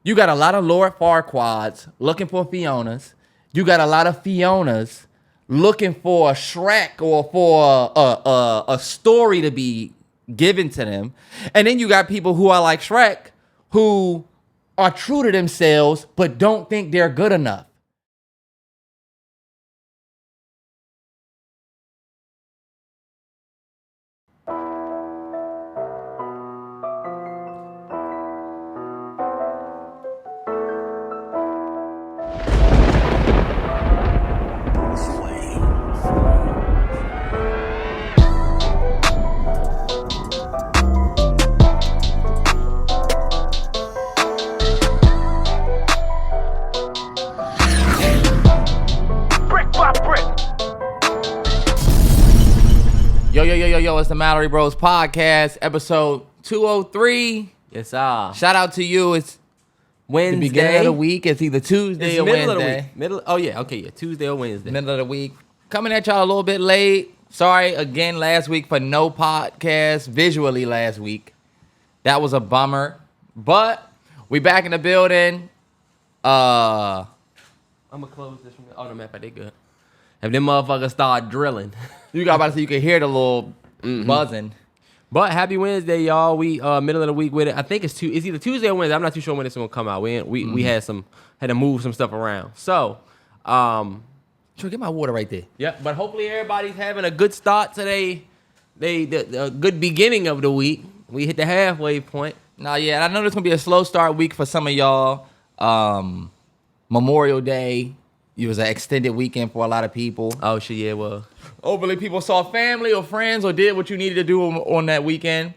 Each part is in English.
You got a lot of Lord Farquaads looking for Fionas. You got a lot of Fionas looking for a Shrek or for a story to be given to them. And then you got people who are like Shrek who are true to themselves but don't think they're good enough. Yo, it's the MalloryBrosPodcast, episode 203. Yes, sir. Shout out to you. It's Wednesday. The beginning of the week. It's either Tuesday or middle Wednesday. Of the week. Tuesday or Wednesday. Middle of the week. Coming at y'all a little bit late. Sorry again last week for no podcast visually last week. That was a bummer. But we back in the building. I'm going to close this from the map. They good. If them motherfuckers start drilling. You got about to say you can hear the little buzzing. But happy Wednesday, y'all. We middle of the week with it. I think it's either Tuesday or Wednesday. I'm not too sure when it's gonna come out. We had to move some stuff around. So Sure, get my water right there. yeah, but hopefully everybody's having a good start today. The good beginning of the week. We hit the halfway point. Nah, yeah, I know there's gonna be a slow start week for some of y'all. Memorial Day. It was an extended weekend for a lot of people. Oh shit, yeah, well. Hopefully people saw family or friends or did what you needed to do on that weekend.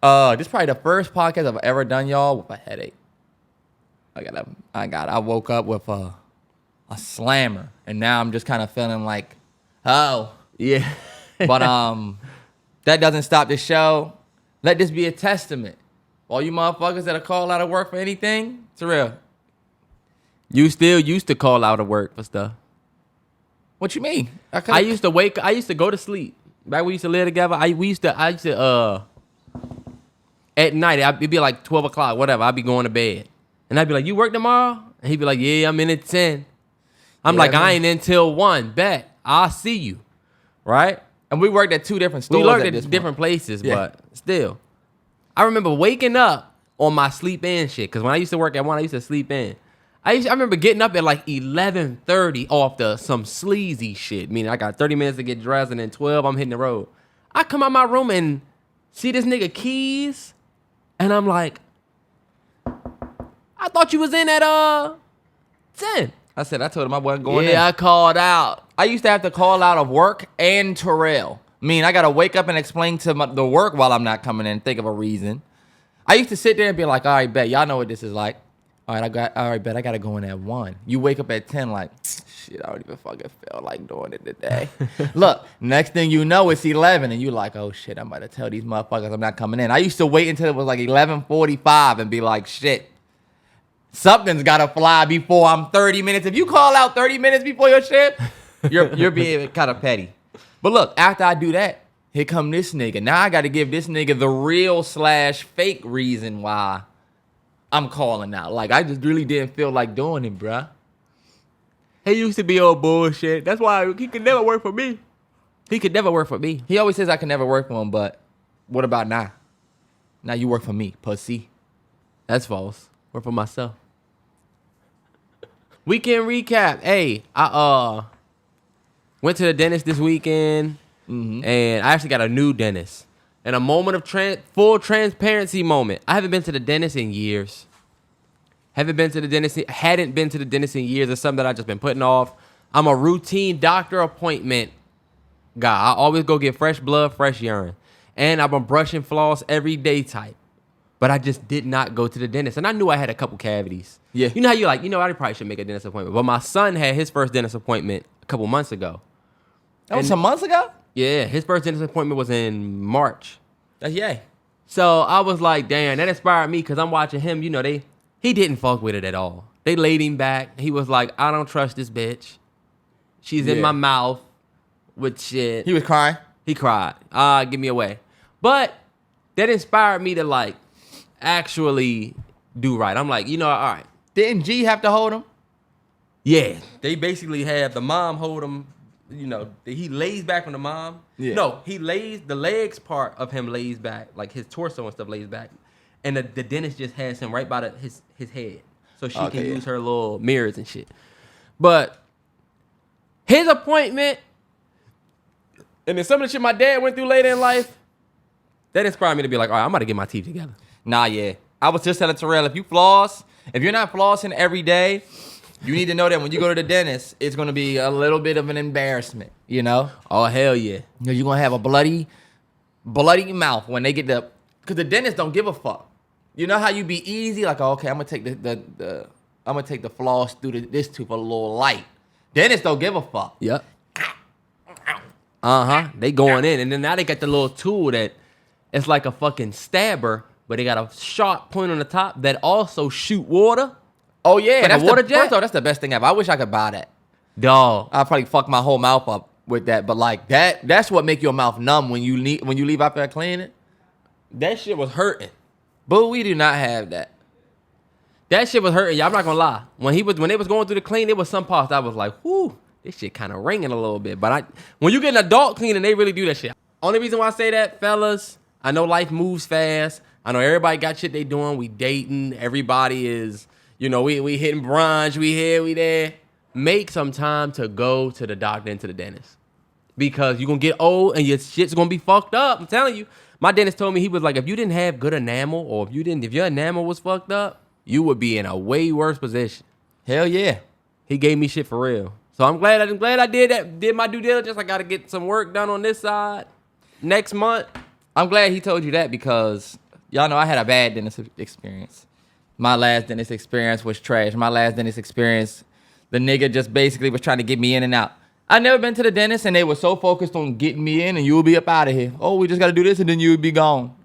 This is probably the first podcast I've ever done, y'all, with a headache. I woke up with a slammer, and now I'm just kind of feeling like, oh. Yeah. But that doesn't stop the show. Let this be a testament. All you motherfuckers that are called out of work for anything, it's real. You still used to call out of work for stuff. What you mean? I used to go to sleep. Back when we used to live together, I used to at night, it'd be like 12 o'clock, whatever, I'd be going to bed. And I'd be like, you work tomorrow? And he'd be like, yeah, I'm in at 10. I'm like, I ain't in till 1. Bet. I'll see you. Right? And we worked at two different stores. We worked at different places, but still. I remember waking up on my sleep in shit. Because when I used to work at one, I used to sleep in. I remember getting up at like 11:30 off some sleazy shit. Meaning I got 30 minutes to get dressed and then 12, I'm hitting the road. I come out my room and see this nigga Keys. And I'm like, I thought you was in at 10. I told him I wasn't going in. Yeah, I called out. I used to have to call out of work and Terrell. I mean, I got to wake up and explain to the work while I'm not coming in, think of a reason. I used to sit there and be like, all right, bet. Y'all know what this is like. All right, bet I got to go in at 1. You wake up at 10 like, shit, I don't even fucking feel like doing it today. Look, next thing you know, it's 11, and you like, oh, shit, I'm about to tell these motherfuckers I'm not coming in. I used to wait until it was like 11:45 and be like, shit, something's got to fly before I'm 30 minutes. If you call out 30 minutes before your shift, you're being kind of petty. But look, after I do that, here come this nigga. Now I got to give this nigga the real/fake reason why I'm calling out. Like, I just really didn't feel like doing it, bruh. He used to be all bullshit. That's why he could never work for me. He could never work for me. He always says I can never work for him, but what about now? Now you work for me, pussy. That's false. Work for myself. Weekend recap. Hey, I went to the dentist this weekend, and I actually got a new dentist. And a moment of full transparency moment. I haven't been to the dentist in years. Hadn't been to the dentist in years. It's something that I've just been putting off. I'm a routine doctor appointment guy. I always go get fresh blood, fresh urine. And I've been brushing floss every day type. But I just did not go to the dentist. And I knew I had a couple cavities. Yeah. You know how I probably should make a dentist appointment. But my son had his first dentist appointment a couple months ago. That was some months ago? Yeah, his first dentist appointment was in March. That's yay. So I was like, damn, that inspired me because I'm watching him. You know, he didn't fuck with it at all. They laid him back. He was like, I don't trust this bitch. She's in my mouth with shit. He was crying? He cried. Give me away. But that inspired me to like actually do right. I'm like, all right. Didn't G have to hold him? Yeah, they basically have the mom hold him. He lays back on the mom. Yeah. No, he lays the legs part of him lays back, like his torso and stuff lays back, and the dentist just has him right by his head, so she can use her little mirrors and shit. But his appointment, and then some of the shit my dad went through later in life, that inspired me to be like, all right, I'm about to get my teeth together. Nah, yeah. I was just telling Terrell, if you're not flossing every day, you need to know that when you go to the dentist, it's going to be a little bit of an embarrassment, you know? Oh, hell yeah. You're going to have a bloody mouth when they get because the dentist don't give a fuck. You know how you be easy? Like, okay, I'm going to take I'm going to take the floss through this tooth a little light. Dentists don't give a fuck. Yep. They going in, and then now they got the little tool that it's like a fucking stabber, but they got a sharp point on the top that also shoot water. Oh yeah, like that's a water the, jet. First of all, that's the best thing ever. I wish I could buy that. Dog, I'll probably fuck my whole mouth up with that. But like that's what make your mouth numb when you leave out there cleaning. that shit was hurting. But we do not have that. That shit was hurting. Y'all, I'm not gonna lie. When they was going through the clean, there was some parts I was like, whoo, this shit kind of ringing a little bit. But when you get an adult cleaning, they really do that shit. Only reason why I say that, fellas, I know life moves fast. I know everybody got shit they doing. We dating. Everybody is, we hitting brunch. We here, we there. Make some time to go to the doctor and to the dentist. Because you're going to get old and your shit's going to be fucked up. I'm telling you. My dentist told me, he was like, if you didn't have good enamel or if your enamel was fucked up, you would be in a way worse position. Hell yeah. He gave me shit for real. So I'm glad I did that. Did my due diligence. I got to get some work done on this side next month. I'm glad he told you that because y'all know I had a bad dentist experience. My last dentist experience was trash. My last dentist experience, the nigga just basically was trying to get me in and out. I never been to the dentist and they were so focused on getting me in and you will be up out of here. Oh, we just got to do this and then you would be gone.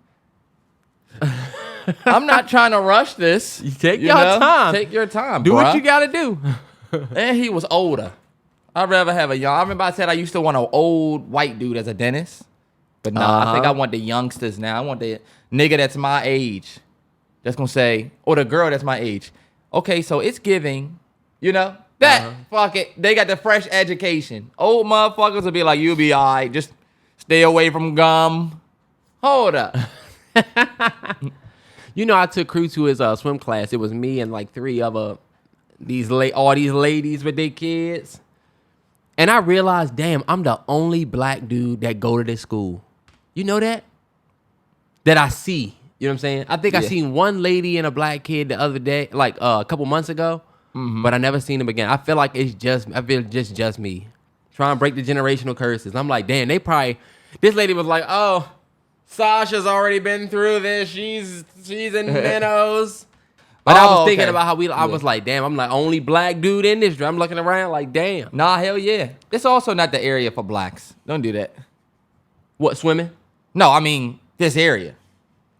I'm not trying to rush this. You take your time. Take your time, Do bruh. what you got to do. And he was older. I'd rather have a young. I remember I said I used to want an old white dude as a dentist. But nah, I think I want the youngsters now. I want the nigga that's my age. That's going to say, or the girl that's my age. Okay, so it's giving, that. Fuck it. They got the fresh education. Old motherfuckers will be like, you'll be all right. Just stay away from gum. Hold up. I took Crew to his swim class. It was me and like three other, all these ladies with their kids. And I realized, damn, I'm the only black dude that go to this school. You know that? That I see. You know what I'm saying? I think I seen one lady and a black kid the other day, like a couple months ago, but I never seen them again. I feel like it's just me. Trying to break the generational curses. I'm like, damn, this lady was like, oh, Sasha's already been through this. She's in minnows. But I was thinking about how I was like, damn, I'm the only black dude in this. I'm looking around like, damn. Nah, hell yeah. It's also not the area for blacks. Don't do that. What, swimming? No, I mean, this area.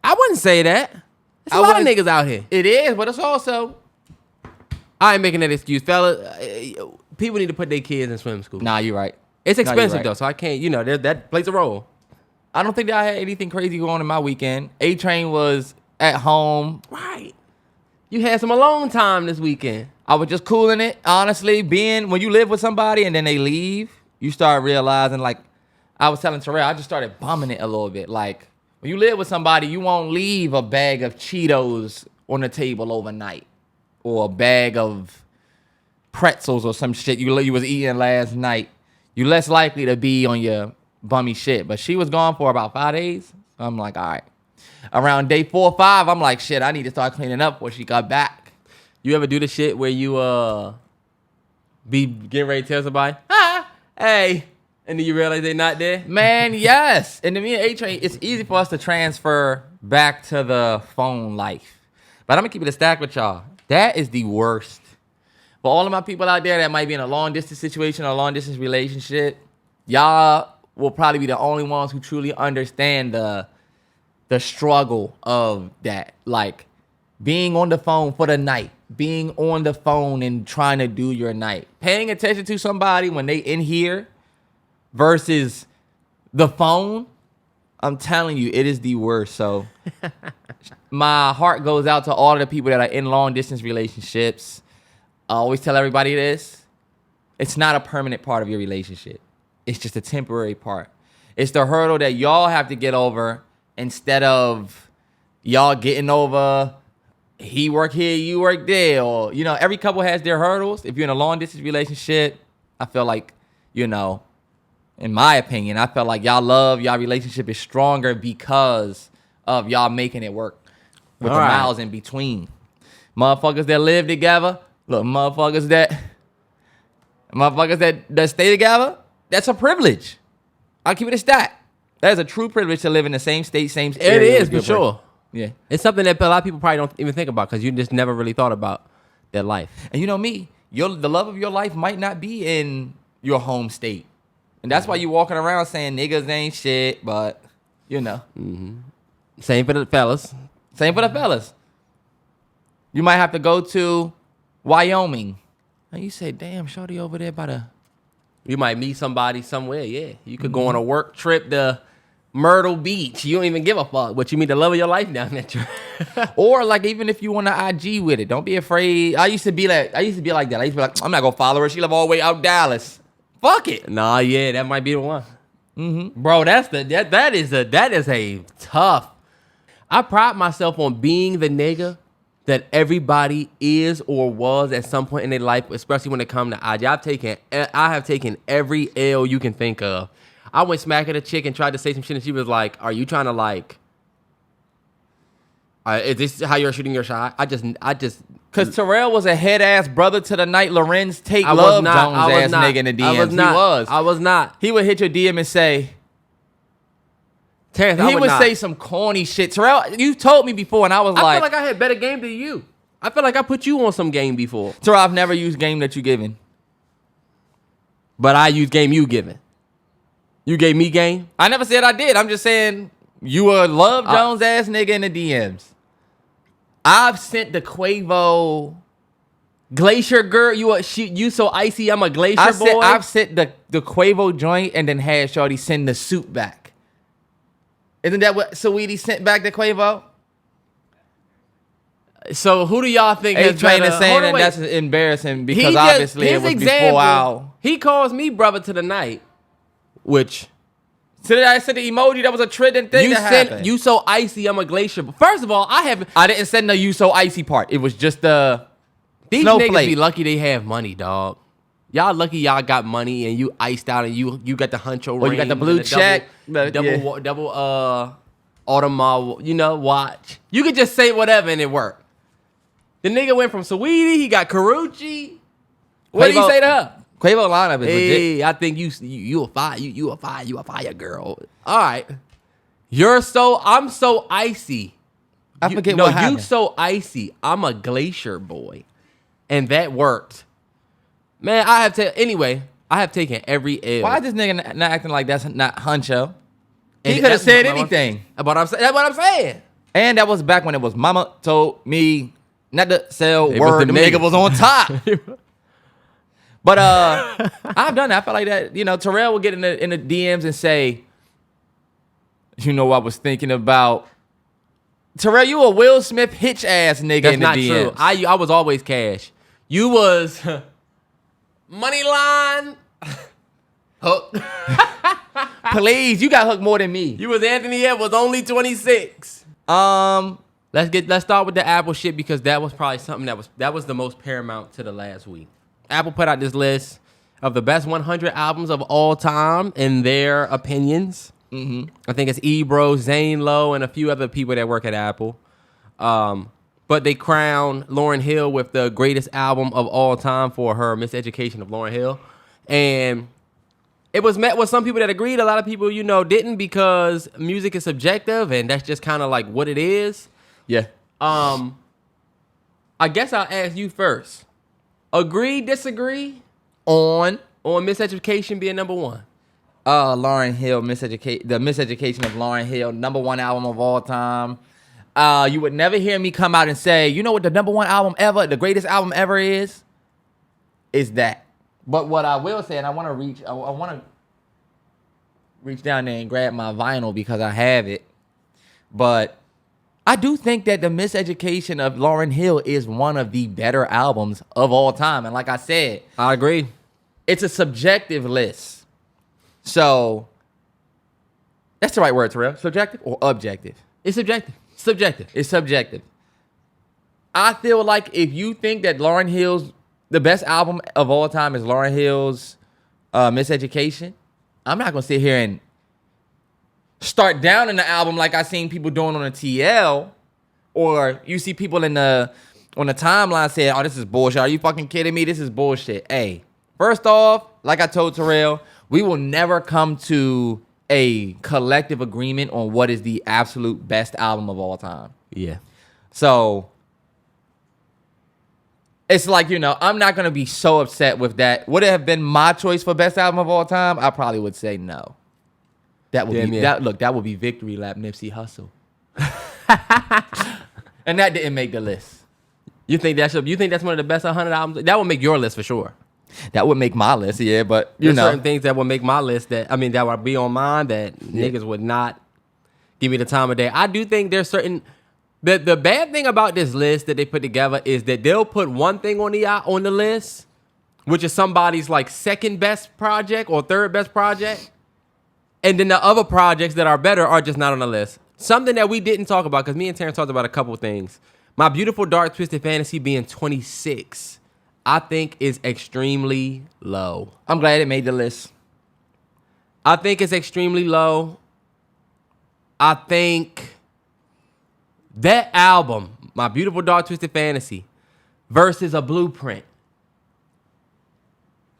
I wouldn't say that. There's a lot of niggas out here. It is, but it's also... I ain't making that excuse, fella. People need to put their kids in swim school. Nah, you're right. It's expensive, though, so I can't, that plays a role. I don't think that I had anything crazy going on in my weekend. A-Train was at home. Right. You had some alone time this weekend. I was just cooling it, honestly. When you live with somebody and then they leave, you start realizing, like, I was telling Terrell, I just started bumming it a little bit. Like, when you live with somebody, you won't leave a bag of Cheetos on the table overnight. Or a bag of pretzels or some shit you was eating last night. You're less likely to be on your bummy shit. But she was gone for about 5 days. So I'm like, all right. Around day 4 or 5, I'm like, shit, I need to start cleaning up before she got back. You ever do the shit where you be getting ready to tell somebody, hey, and then you realize they're not there? Man, yes. And to me and A-Train, it's easy for us to transfer back to the phone life. But I'm going to keep it a stack with y'all. That is the worst. For all of my people out there that might be in a long-distance situation or a long-distance relationship, y'all will probably be the only ones who truly understand the struggle of that. Like, being on the phone for the night. Being on the phone and trying to do your night. Paying attention to somebody when they in here versus the phone. I'm telling you, it is the worst. So my heart goes out to all of the people that are in long distance relationships. I always tell everybody this. It's not a permanent part of your relationship. It's just a temporary part. It's the hurdle that y'all have to get over instead of y'all getting over he work here, you work there. Or, every couple has their hurdles. If you're in a long distance relationship, I feel like, in my opinion, I feel like y'all relationship is stronger because of y'all making it work with the miles in between. Motherfuckers that live together, look, motherfuckers that stay together, that's a privilege. I'll keep it a stat. That is a true privilege to live in the same state, same area. It is, for sure. Yeah. It's something that a lot of people probably don't even think about because you just never really thought about their life. And you know me, the love of your life might not be in your home state. And that's why you walking around saying niggas ain't shit, but, Mm-hmm. Same for the fellas. You might have to go to Wyoming. And you say, damn, shorty over there by the... You might meet somebody somewhere, yeah. You could go on a work trip to Myrtle Beach. You don't even give a fuck, but you meet the love of your life down that trip. Or like even if you want to IG with it, don't be afraid. I used to be like that. I used to be like, I'm not gonna follow her. She live all the way out Dallas. Fuck it. Nah, yeah, that might be the one. Mm-hmm. Bro, that is a tough. I pride myself on being the nigga that everybody is or was at some point in their life, especially when it comes to IG. I have taken every L you can think of. I went smack at a chick and tried to say some shit, and she was like, "Are you trying to is this how you're shooting your shot?" I just, because Terrell was a head ass brother to the night Lorenz Tate Love Jones ass nigga in the DMs. I was not. He would hit your DM and say, Terrance, he would say some corny shit. Terrell, you told me before, and I was I feel like I had better game than you. I feel like I put you on some game before. Terrell, I've never used game that you given. But I used game you given. You gave me game? I never said I did. I'm just saying you a Love Jones ass nigga in the DMs. I've sent the Quavo Glacier girl. You so icy. I'm a glacier boy. I've sent the Quavo joint and then had Shorty send the suit back. Isn't that what Saweetie sent back to Quavo? So who do y'all think is trying better? to say that that's embarrassing because obviously it was before our... He calls me brother to the night, which... So I said the emoji, that was a trending thing that happened. You so icy, I'm a glacier. First of all, I didn't send the you so icy part. It was just the These snowflake. Niggas be lucky they have money, dog. Y'all lucky y'all got money and you iced out and you got the huncho ring. You got the blue check. Double Audemars, watch. You could just say whatever and it worked. The nigga went from Saweetie, he got Karuchi. What did he say to her? Quavo lineup is legit. I think you a fire girl. All right. I'm so icy. I forget what happened. You so icy. I'm a glacier boy. And that worked. Man, I have taken every L. Why is this nigga not acting like that's not Huncho? He could have said anything. That's what I'm saying. And that was back when it was Mama told me not to sell word. The nigga was on top. But I've done that. I felt like that. Terrell would get in the DMs and say, I was thinking about Terrell. You a Will Smith hitch ass nigga. That's in the not DMs. true. I was always cash. You was money line hook. Please, you got hooked more than me. You was Anthony Edwards, only 26. Let's start with the Apple shit because that was probably something that was the most paramount to the last week. Apple put out this list of the best 100 albums of all time in their opinions. Mm-hmm. I think it's Ebro, Zane Lowe, and a few other people that work at Apple. But they crowned Lauryn Hill with the greatest album of all time for her Miseducation of Lauryn Hill. And it was met with some people that agreed. A lot of people, didn't because music is subjective and that's just kind of like what it is. Yeah. I guess I'll ask you first. Agree, disagree on Miseducation being number one? Lauryn Hill, the Miseducation of Lauryn Hill, number one album of all time. You would never hear me come out and say, you know what the number one album ever, the greatest album ever is that. But what I will say, and I want to reach down there and grab my vinyl because I have it. But I do think that The Miseducation of Lauryn Hill is one of the better albums of all time. And like I said, I agree. it's a subjective list. So that's the right word, Terrell. Subjective or objective? It's subjective. Subjective. It's subjective. I feel like if you think that Lauryn Hill's, the best album of all time is Lauryn Hill's Miseducation, I'm not going to sit here and start down in the album like I seen people doing on the TL, or you see people on the timeline saying, oh, this is bullshit. Are you fucking kidding me? This is bullshit. Hey, first off, like I told Terrell, we will never come to a collective agreement on what is the absolute best album of all time. Yeah. So it's like, I'm not going to be so upset with that. Would it have been my choice for best album of all time? I probably would say no. That would that would be Victory Lap Nipsey Hussle. And that didn't make the list. You think that's one of the best 100 albums? That would make your list for sure. That would make my list, yeah, but There's certain things that would make my list that would be on mine that niggas would not give me the time of day. I do think there's certain the bad thing about this list that they put together is that they'll put one thing on the list, which is somebody's like second best project or third best project, and then the other projects that are better are just not on the list. Something that we didn't talk about, because me and Terrance talked about a couple of things. My Beautiful Dark Twisted Fantasy being 26, I think is extremely low. I'm glad it made the list. I think it's extremely low. I think that album, My Beautiful Dark Twisted Fantasy, versus a Blueprint.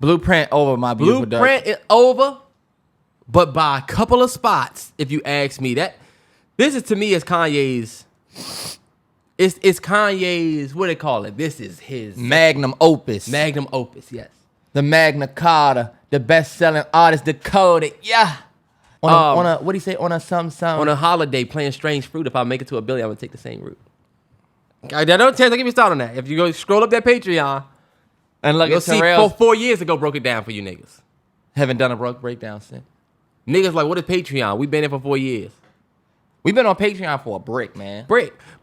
Blueprint over My Beautiful Dark. Blueprint is over, but by a couple of spots, if you ask me. This is, to me, is Kanye's. It's Kanye's, what do they call it? This is his Magnum opus. Magnum opus, yes. The Magna Carta, the best-selling artist decoded. Yeah. On a what do you say? On a something. On a holiday playing Strange Fruit, if I make it to $1 billion, I'm gonna take the same route. Don't get me started on that. If you go scroll up that Patreon and look at Terrell, 4 years ago broke it down for you niggas. Haven't done a breakdown since. Niggas like, what is Patreon? We've been there for 4 years. We've been on Patreon for a brick, man.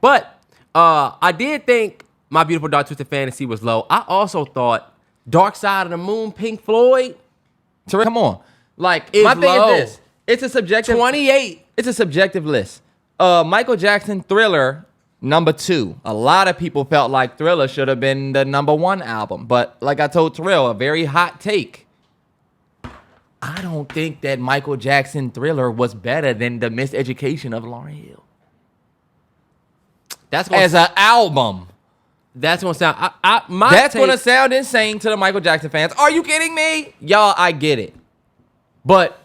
But I did think My Beautiful Dark Twisted Fantasy was low. I also thought Dark Side of the Moon, Pink Floyd. Terrell, come on. Like, my thing is this. It's a subjective 28. It's a subjective list. Michael Jackson, Thriller, number 2. A lot of people felt like Thriller should have been the number 1 album. But like I told Terrell, a very hot take. I don't think that Michael Jackson Thriller was better than The Miseducation of Lauryn Hill. As an album. That's gonna sound. That's gonna sound insane to the Michael Jackson fans. Are you kidding me? Y'all, I get it. But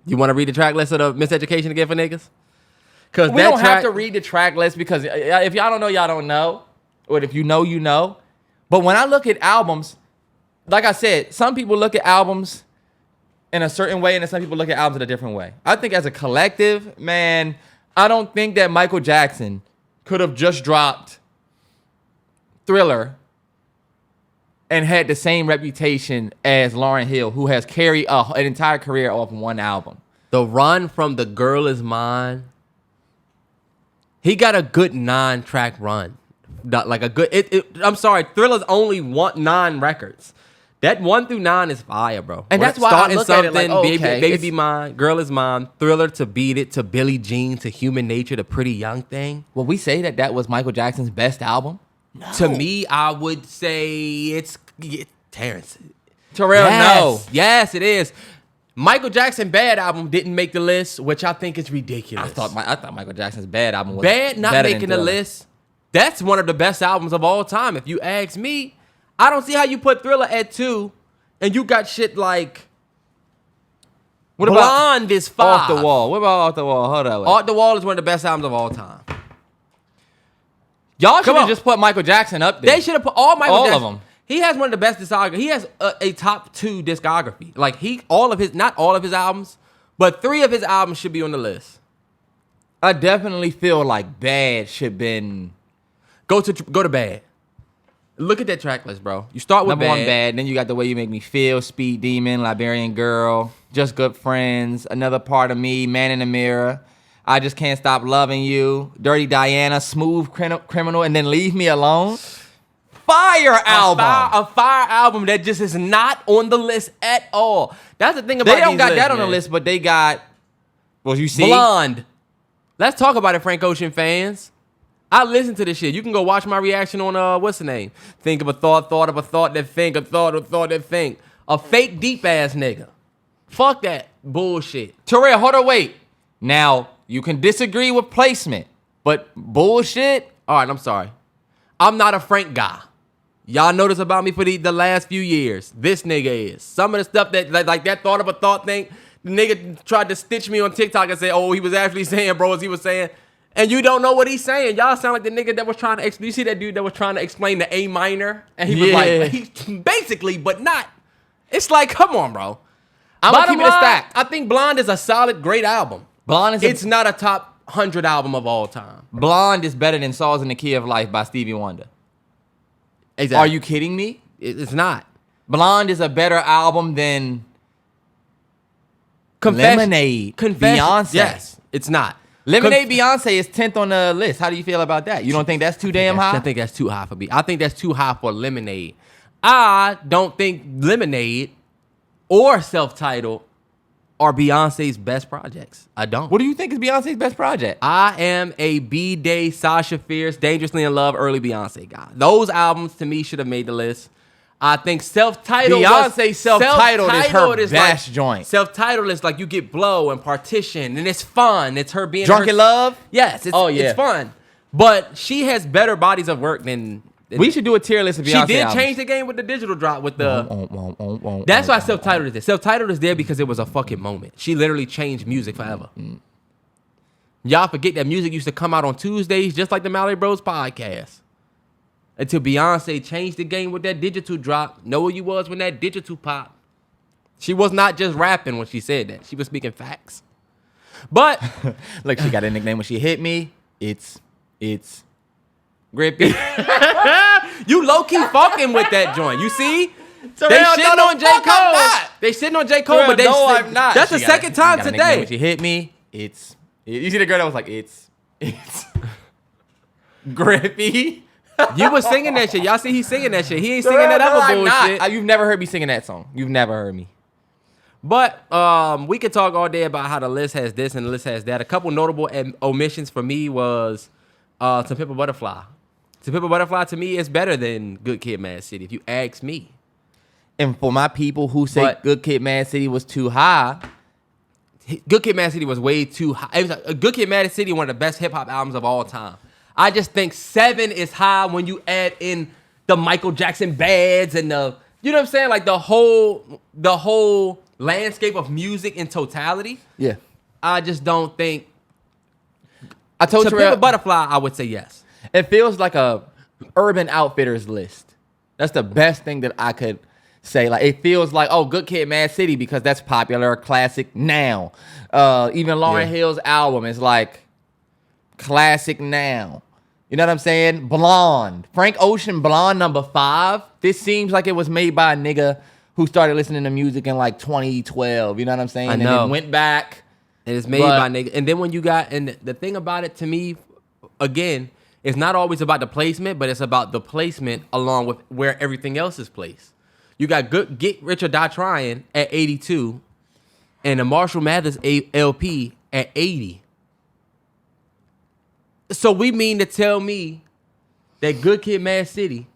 you want to read the track list of The Miseducation again for niggas? Because we don't have to read the track list, because if y'all don't know, y'all don't know. Or if you know, you know. But when I look at albums, like I said, some people look at albums in a certain way, and then some people look at albums in a different way. I think as a collective, man, I don't think that Michael Jackson could have just dropped Thriller and had the same reputation as Lauryn Hill, who has carried an entire career off one album. The run from The Girl Is Mine, he got a good 9-track run. Like a good, I'm sorry, Thriller's only 9 records. That 1 through 9 is fire, bro. And that's why I look at it like, okay, Baby Be Mine, Girl Is Mine, Thriller, To Beat It, To Billie Jean, To Human Nature, To Pretty Young Thing. Will we say that was Michael Jackson's best album? No. To me, I would say it's Terrance. Terrell, yes. No. Yes, it is. Michael Jackson's Bad album didn't make the list, which I think is ridiculous. I thought Michael Jackson's Bad album was Bad not making the list. That's one of the best albums of all time. If you ask me, I don't see how you put Thriller at 2 and you got shit like what Blonde about is 5. Off the Wall. What about Off the Wall? Hold on. Off the Wall is one of the best albums of all time. Y'all should have just put Michael Jackson up there. They should have put all Jackson. Of them. He has one of the best discography. He has a top 2 discography. Like not all of his albums, but 3 of his albums should be on the list. I definitely feel like Bad should been go to Bad. Look at that track list, bro. You start with Number Bad. one, Bad. Then you got The Way You Make Me Feel, Speed Demon, Liberian Girl, Just Good Friends, Another Part of Me, Man in the Mirror, I Just Can't Stop Loving You, Dirty Diana, Smooth Criminal, and then Leave Me Alone. Fire album. A fire album that just is not on the list at all. That's the thing about They don't these got lists, that on the man. list, but they got, well, you see? Blonde. Let's talk about it, Frank Ocean fans. I listen to this shit. You can go watch my reaction on what's the name? Think of a thought of a thought that think, a thought that think. A fake deep ass nigga. Fuck that bullshit. Terrell, hold on, wait. Now, you can disagree with placement, but bullshit? All right, I'm sorry. I'm not a Frank guy. Y'all know this about me for the last few years. This nigga is. Some of the stuff that, like that thought of a thought thing, the nigga tried to stitch me on TikTok and say, oh, he was actually saying, bro, as he was saying. And you don't know what he's saying. Y'all sound like the nigga that was trying to, you see that dude that was trying to explain the A minor? And he was like, he basically, but not. It's like, come on, bro. I'm going to keep it a stack. I think Blonde is a solid, great album. Blonde is It's not a top 100 album of all time. Blonde is better than Songs in the Key of Life by Stevie Wonder. Exactly. Are you kidding me? It's not. Blonde is a better album than Lemonade, Beyonce. Yes, it's not. Lemonade, Beyonce is 10th on the list. How do you feel about that? You don't think that's too damn high? I think that's too high for me. I think that's too high for Lemonade. I don't think Lemonade or Self-Titled are Beyonce's best projects. I don't. What do you think is Beyonce's best project? I am a B-Day, Sasha Fierce, Dangerously in Love, early Beyonce guy. Those albums, to me, should have made the list. I think Self-Titled Beyonce Self-Titled is her best joint. Self-Titled is like you get Blow and Partition, and it's fun. It's her being Drunk in Love? Yes, it's fun. But she has better bodies of work than we should do a tier list of Beyonce She did albums. change the game with the digital drop with the. That's why Self-Titled is there. Self-Titled is there because it was a fucking moment. She literally changed music forever. Y'all forget that music used to come out on Tuesdays, just like the MalloryBros podcast. Until Beyonce changed the game with that digital drop. Know where you was when that digital popped. She was not just rapping when she said that. She was speaking facts. But look, she got a nickname when she hit me. It's Grippy. You low-key fucking with that joint. You see? Terrell, they shitting on J. Cole. They shitting on J. Cole, but they I'm not. That's the second time today. When she hit me, you see the girl that was like, it's Grippy. You was singing that shit. Y'all see he's singing that shit. He ain't singing that other bullshit. You've never heard me singing that song. You've never heard me. But we could talk all day about how the list has this and the list has that. A couple notable omissions for me was To Pimp a Butterfly. To Pimp a Butterfly to me is better than Good Kid, Mad City, if you ask me. And for my people who say Good Kid, Mad City was too high, Good Kid, Mad City was way too high. It was Good Kid, Mad City, one of the best hip hop albums of all time. I just think 7 is high when you add in the Michael Jackson bads and the, you know what I'm saying? Like the whole landscape of music in totality. Yeah. I just don't think. I told you, To Pimp a Butterfly, I would say yes. It feels like a Urban Outfitters list. That's the best thing that I could say. Like, it feels like, oh, Good Kid, Mad City, because that's popular, classic now. Even Lauryn Hill's album is like classic now. You know what I'm saying? Blonde. Frank Ocean, Blonde, number 5. This seems like it was made by a nigga who started listening to music in like 2012. You know what I'm saying? I know. And then went back. And it's made by niggas. And then when you got, and the thing about it to me, again, it's not always about the placement, but it's about the placement along with where everything else is placed. You got Get Rich or Die Trying at 82 and the Marshall Mathers LP at 80. So we mean to tell me that Good Kid, Mad City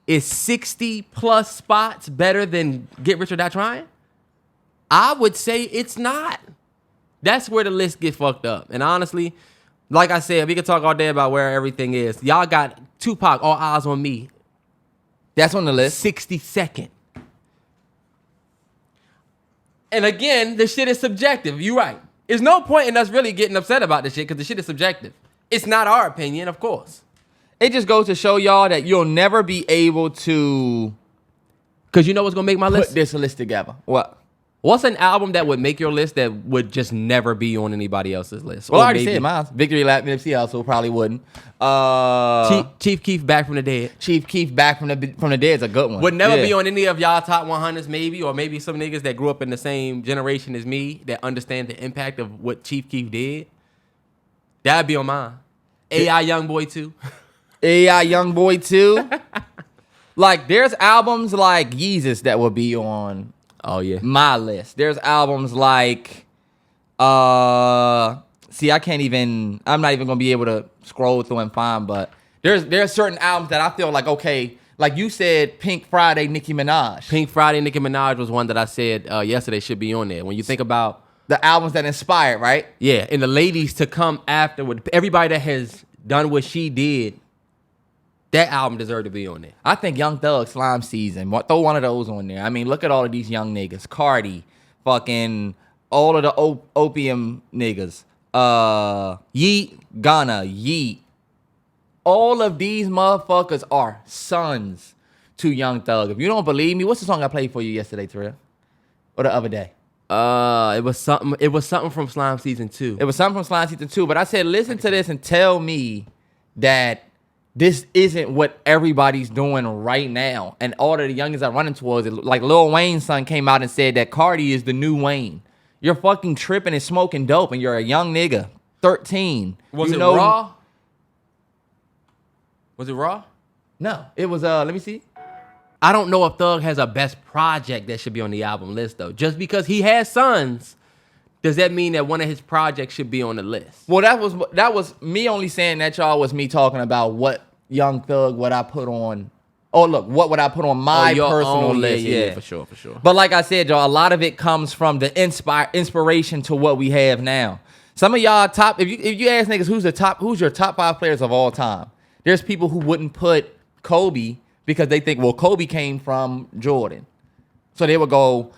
is 60 plus spots better than Get Rich or Die Trying? I would say it's not. That's where the list gets fucked up. And honestly, like I said, we could talk all day about where everything is. Y'all got Tupac, All Eyes on Me. That's on the list. 62nd. And again, the shit is subjective. You're right. There's no point in us really getting upset about this shit because the shit is subjective. It's not our opinion, of course. It just goes to show y'all that you'll never be able to Because you know what's going to make my list? put this list together. What? What's an album that would make your list that would just never be on anybody else's list? Well, Or I already maybe said mine. Victory Lap Nipsey Hussle probably wouldn't. Chief Keef Back from the Dead. Chief Keef Back from the Dead is a good one. Would never be on any of y'all top 100s maybe, or maybe some niggas that grew up in the same generation as me that understand the impact of what Chief Keef did. That'd be on mine. AI Youngboy 2. AI Youngboy 2. Like, there's albums like Yeezus that would be on my list. There's albums like, I'm not even gonna be able to scroll through and find, but there's certain albums that I feel like, okay, like you said, Pink Friday, Nicki Minaj. Pink Friday, Nicki Minaj was one that I said yesterday should be on there. When you think about the albums that inspired, right? Yeah, and the ladies to come after, with everybody that has done what she did, that album deserved to be on there. I think Young Thug, Slime Season. Throw one of those on there. I mean, look at all of these young niggas. Cardi, fucking all of the opium niggas. Yeet, Ghana, Yeet. All of these motherfuckers are sons to Young Thug. If you don't believe me, what's the song I played for you yesterday, Terrell? Or the other day? It was something from Slime Season 2. It was something from Slime Season 2. But I said, listen to this and tell me that this isn't what everybody's doing right now. And all of the youngins are running towards it. Like Lil Wayne's son came out and said that Cardi is the new Wayne. You're fucking tripping and smoking dope and you're a young nigga. 13. Was it Raw? Was it Raw? No. It was, let me see. I don't know if Thug has a best project that should be on the album list, though. Just because he has sons, does that mean that one of his projects should be on the list? Well, that was me only saying that, y'all, was me talking about what Young Thug would I put on. Oh, look, what would I put on my personal list? Yeah, for sure. But like I said, y'all, a lot of it comes from the inspiration to what we have now. Some of y'all top, if you ask niggas who's your top 5 players of all time, there's people who wouldn't put Kobe because they think, well, Kobe came from Jordan. So they would go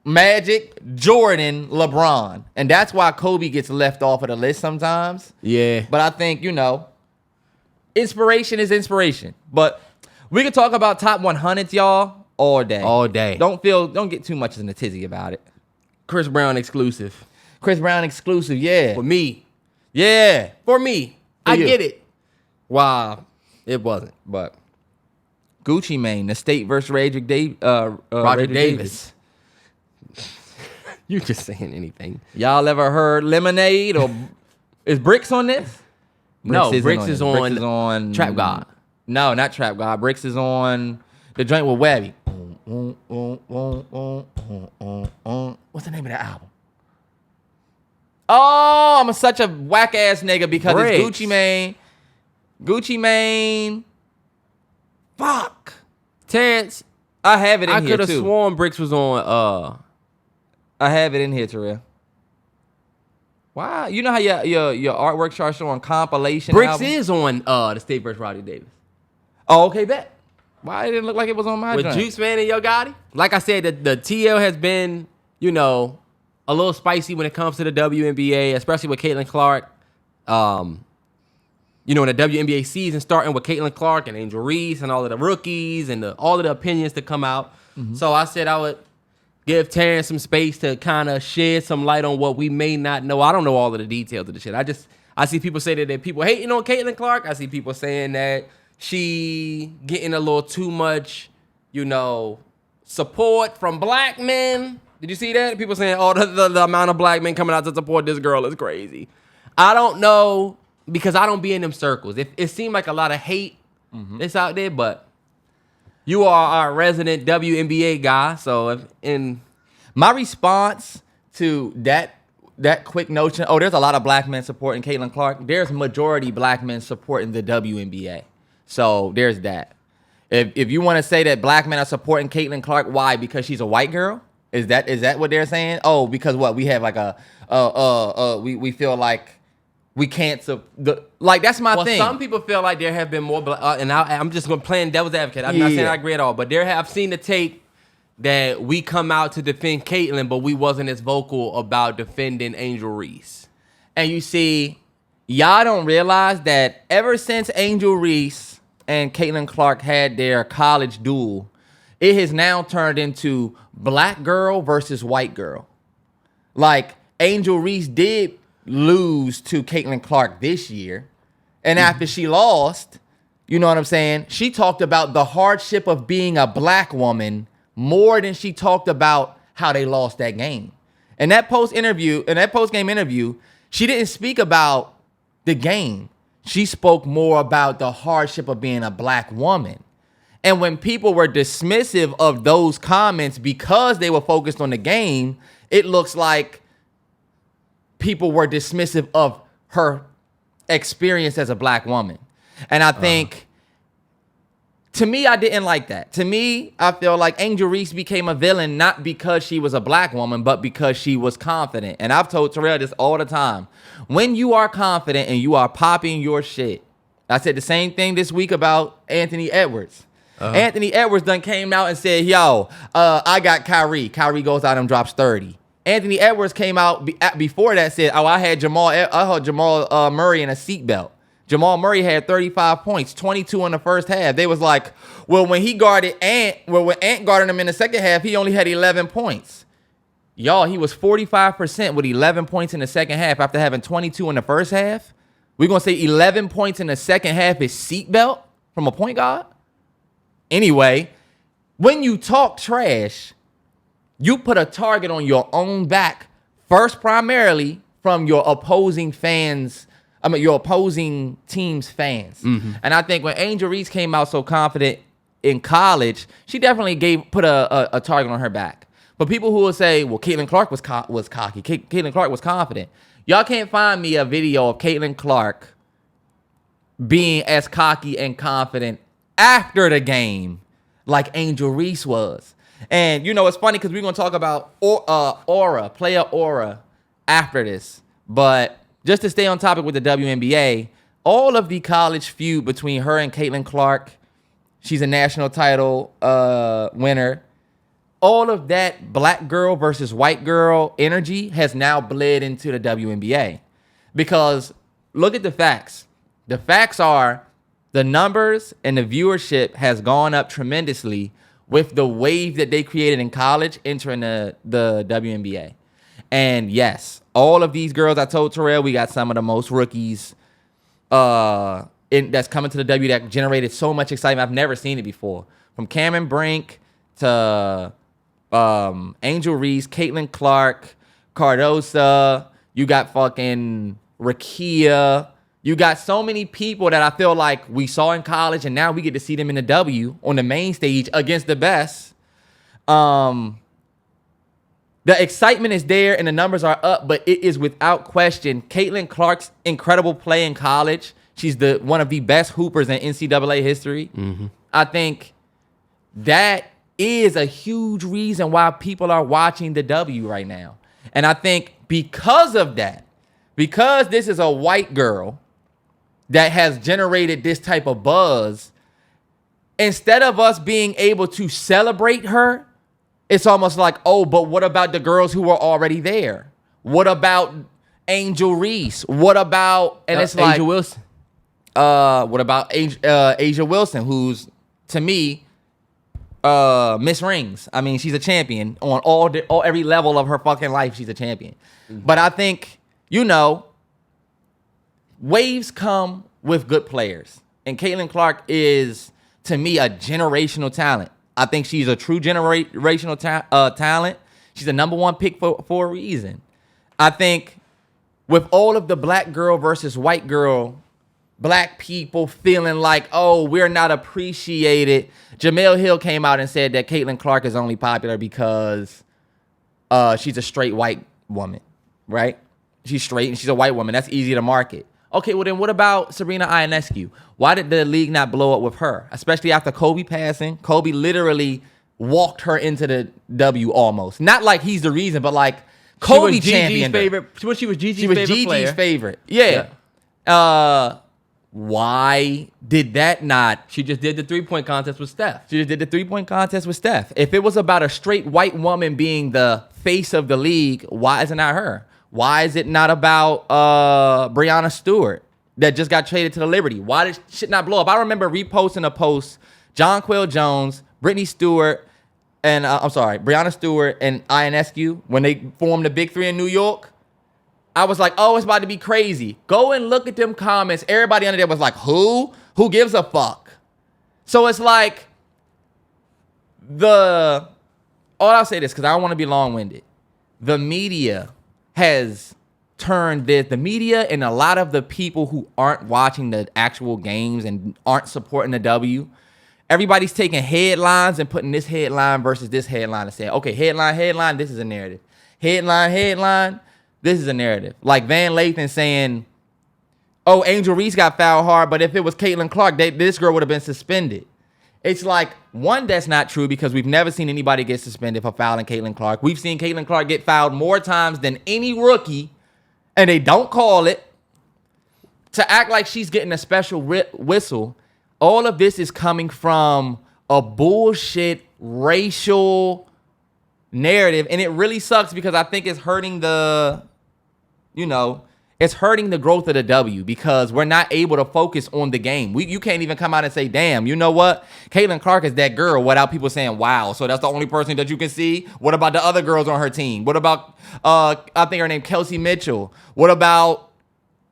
Magic, Jordan, LeBron. And that's why Kobe gets left off of the list sometimes. Yeah. But I think, inspiration is inspiration. But we can talk about top 100s, y'all, all day. All day. Don't get too much in a tizzy about it. Chris Brown exclusive. Yeah. For me. Yeah. For me. For I you. get it. Wow. It wasn't, but. Gucci Mane, the State versus Roger Davis. You just saying anything. Y'all ever heard Lemonade or is Bricks on this? Bricks is on Trap God. No, not Trap God. Bricks is on the joint with Webby. What's the name of that album? Oh, I'm such a whack ass nigga because Bricks. It's Gucci Mane. Fuck. Terrance. I have it in I here could have too. sworn Bricks was on I have it in here, Terrell. Wow. You know how your artwork starts showing compilation Bricks albums? is on the State vs. Roddy Davis. Oh, okay, bet. Why it didn't look like it was on my With joint? Juice Man and Yo Gotti? Like I said, the TL has been, a little spicy when it comes to the WNBA, especially with Caitlin Clark. In the WNBA season starting with Caitlin Clark and Angel Reese and all of the rookies and all of the opinions to come out. Mm-hmm. So I said I would give Terrance some space to kind of shed some light on what we may not know. I don't know all of the details of the shit. I see people say that people hating on Caitlin Clark. I see people saying that she getting a little too much, support from black men. Did you see that? People saying, the amount of black men coming out to support this girl is crazy. I don't know. Because I don't be in them circles. It seemed like a lot of hate that's out there, but you are our resident WNBA guy. So my response to that quick notion, there's a lot of black men supporting Caitlin Clark. There's majority black men supporting the WNBA. So there's that. If you want to say that black men are supporting Caitlin Clark, why? Because she's a white girl? Is that what they're saying? Oh, because what? We have like we feel like we can't, that's my thing. Some people feel like there have been more, and I'm just going to play devil's advocate. I'm not saying I agree at all, but I've seen the take that we come out to defend Caitlyn, but we wasn't as vocal about defending Angel Reese. And you see, y'all don't realize that ever since Angel Reese and Caitlin Clark had their college duel, it has now turned into black girl versus white girl. Like, Angel Reese did lose to Caitlin Clark this year. And after she lost, you know what I'm saying? She talked about the hardship of being a black woman more than she talked about how they lost that game. In that post-game interview, she didn't speak about the game. She spoke more about the hardship of being a black woman. And when people were dismissive of those comments because they were focused on the game, it looks like people were dismissive of her experience as a black woman. And I think, to me, I didn't like that. To me, I feel like Angel Reese became a villain not because she was a black woman, but because she was confident. And I've told Terrell this all the time. When you are confident and you are popping your shit, I said the same thing this week about Anthony Edwards. Anthony Edwards done came out and said, yo, I got Kyrie. Kyrie goes out and drops 30. Anthony Edwards came out before that, said, oh, I had Jamal Murray in a seatbelt. Jamal Murray had 35 points, 22 in the first half. They was like, well, when he guarded when Ant guarded him in the second half, he only had 11 points. Y'all, he was 45% with 11 points in the second half after having 22 in the first half. We're going to say 11 points in the second half is seatbelt from a point guard? Anyway, when you talk trash, you put a target on your own back, first primarily from your opposing fans. Your opposing team's fans. Mm-hmm. And I think when Angel Reese came out so confident in college, she definitely put a target on her back. But people who will say, well, Caitlin Clark was cocky. Caitlin Clark was confident. Y'all can't find me a video of Caitlin Clark being as cocky and confident after the game like Angel Reese was. And, you know, it's funny because we're going to talk about player aura after this. But just to stay on topic with the WNBA, all of the college feud between her and Caitlin Clark, she's a national title winner. All of that black girl versus white girl energy has now bled into the WNBA. Because look at the facts. The facts are the numbers and the viewership has gone up tremendously with the wave that they created in college entering the WNBA. And yes, all of these girls, I told Terrell, we got some of the most rookies that's coming to the W that generated so much excitement. I've never seen it before. From Cameron Brink to Angel Reese, Caitlin Clark, Cardosa, you got fucking Rakia. You got so many people that I feel like we saw in college, and now we get to see them in the W on the main stage against the best. The excitement is there and the numbers are up, but it is without question Caitlin Clark's incredible play in college. She's one of the best hoopers in NCAA history. Mm-hmm. I think that is a huge reason why people are watching the W right now. And I think because of that, because this is a white girl that has generated this type of buzz, instead of us being able to celebrate her, it's almost like, oh, but what about the girls who were already there? What about Angel Reese? What about, and it's like, Asia Wilson. What about Asia Wilson, who's, to me, Miss Rings. I mean, she's a champion on every level of her fucking life. She's a champion. Mm-hmm. But I think, you know, waves come with good players. And Caitlin Clark is, to me, a generational talent. I think she's a true generational talent. She's a number one pick for a reason. I think with all of the black girl versus white girl, black people feeling like, oh, we're not appreciated. Jamel Hill came out and said that Caitlin Clark is only popular because she's a straight white woman, right? She's straight and she's a white woman. That's easy to market. Okay, well then what about Serena Ionescu? Why did the league not blow up with her? Especially after Kobe passing. Kobe literally walked her into the W almost. Not like he's the reason, but like Kobe championed her. She was Gigi's favorite. Yeah. Why did that not? She just did the 3-point contest with Steph. If it was about a straight white woman being the face of the league, why isn't that her? Why is it not about Breanna Stewart that just got traded to the Liberty? Why did shit not blow up? I remember reposting a post, Jonquel Jones, Brittany Stewart, and I'm sorry, Breonna Stewart and Ionescu, when they formed the Big Three in New York, I was like, oh, it's about to be crazy. Go and look at them comments. Everybody under there was like, who? Who gives a fuck? So it's like all I'll say this because I don't want to be long-winded. The media has turned the media and a lot of the people who aren't watching the actual games and aren't supporting the W. Everybody's taking headlines and putting this headline versus this headline and saying, okay, headline, this is a narrative. Headline, this is a narrative. Like Van Lathan saying, oh, Angel Reese got fouled hard, but if it was Caitlin Clark, this girl would have been suspended. It's like, one, that's not true because we've never seen anybody get suspended for fouling Caitlin Clark. We've seen Caitlin Clark get fouled more times than any rookie, and they don't call it. To act like she's getting a special whistle, all of this is coming from a bullshit racial narrative, and it really sucks because I think it's hurting it's hurting the growth of the W because we're not able to focus on the game. You can't even come out and say, damn, you know what? Caitlin Clark is that girl without people saying, wow, so that's the only person that you can see? What about the other girls on her team? What about, I think her name Kelsey Mitchell? What about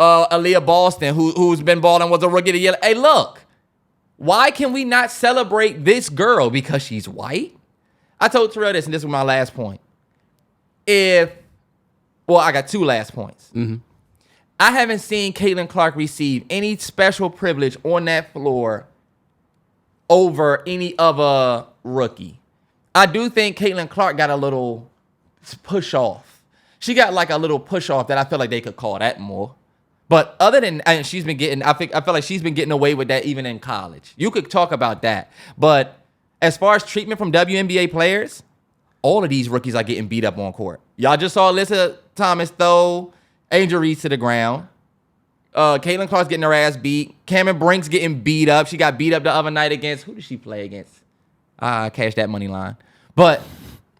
Aaliyah Boston, who's been balling, was a rookie of the year? Hey, look, why can we not celebrate this girl because she's white? I told Terrell this, and this was my last point. I got two last points. Mm-hmm. I haven't seen Caitlin Clark receive any special privilege on that floor over any other rookie. I do think Caitlin Clark got a little push off. She got like a little push off that I feel like they could call that more. But other than, and she's been getting, I feel like she's been getting away with that even in college. You could talk about that. But as far as treatment from WNBA players, all of these rookies are getting beat up on court. Y'all just saw Alyssa Thomas throw Angel Reese to the ground. Caitlin Clark's getting her ass beat. Cameron Brink's getting beat up. She got beat up the other night against, who did she play against? Cash that money line. But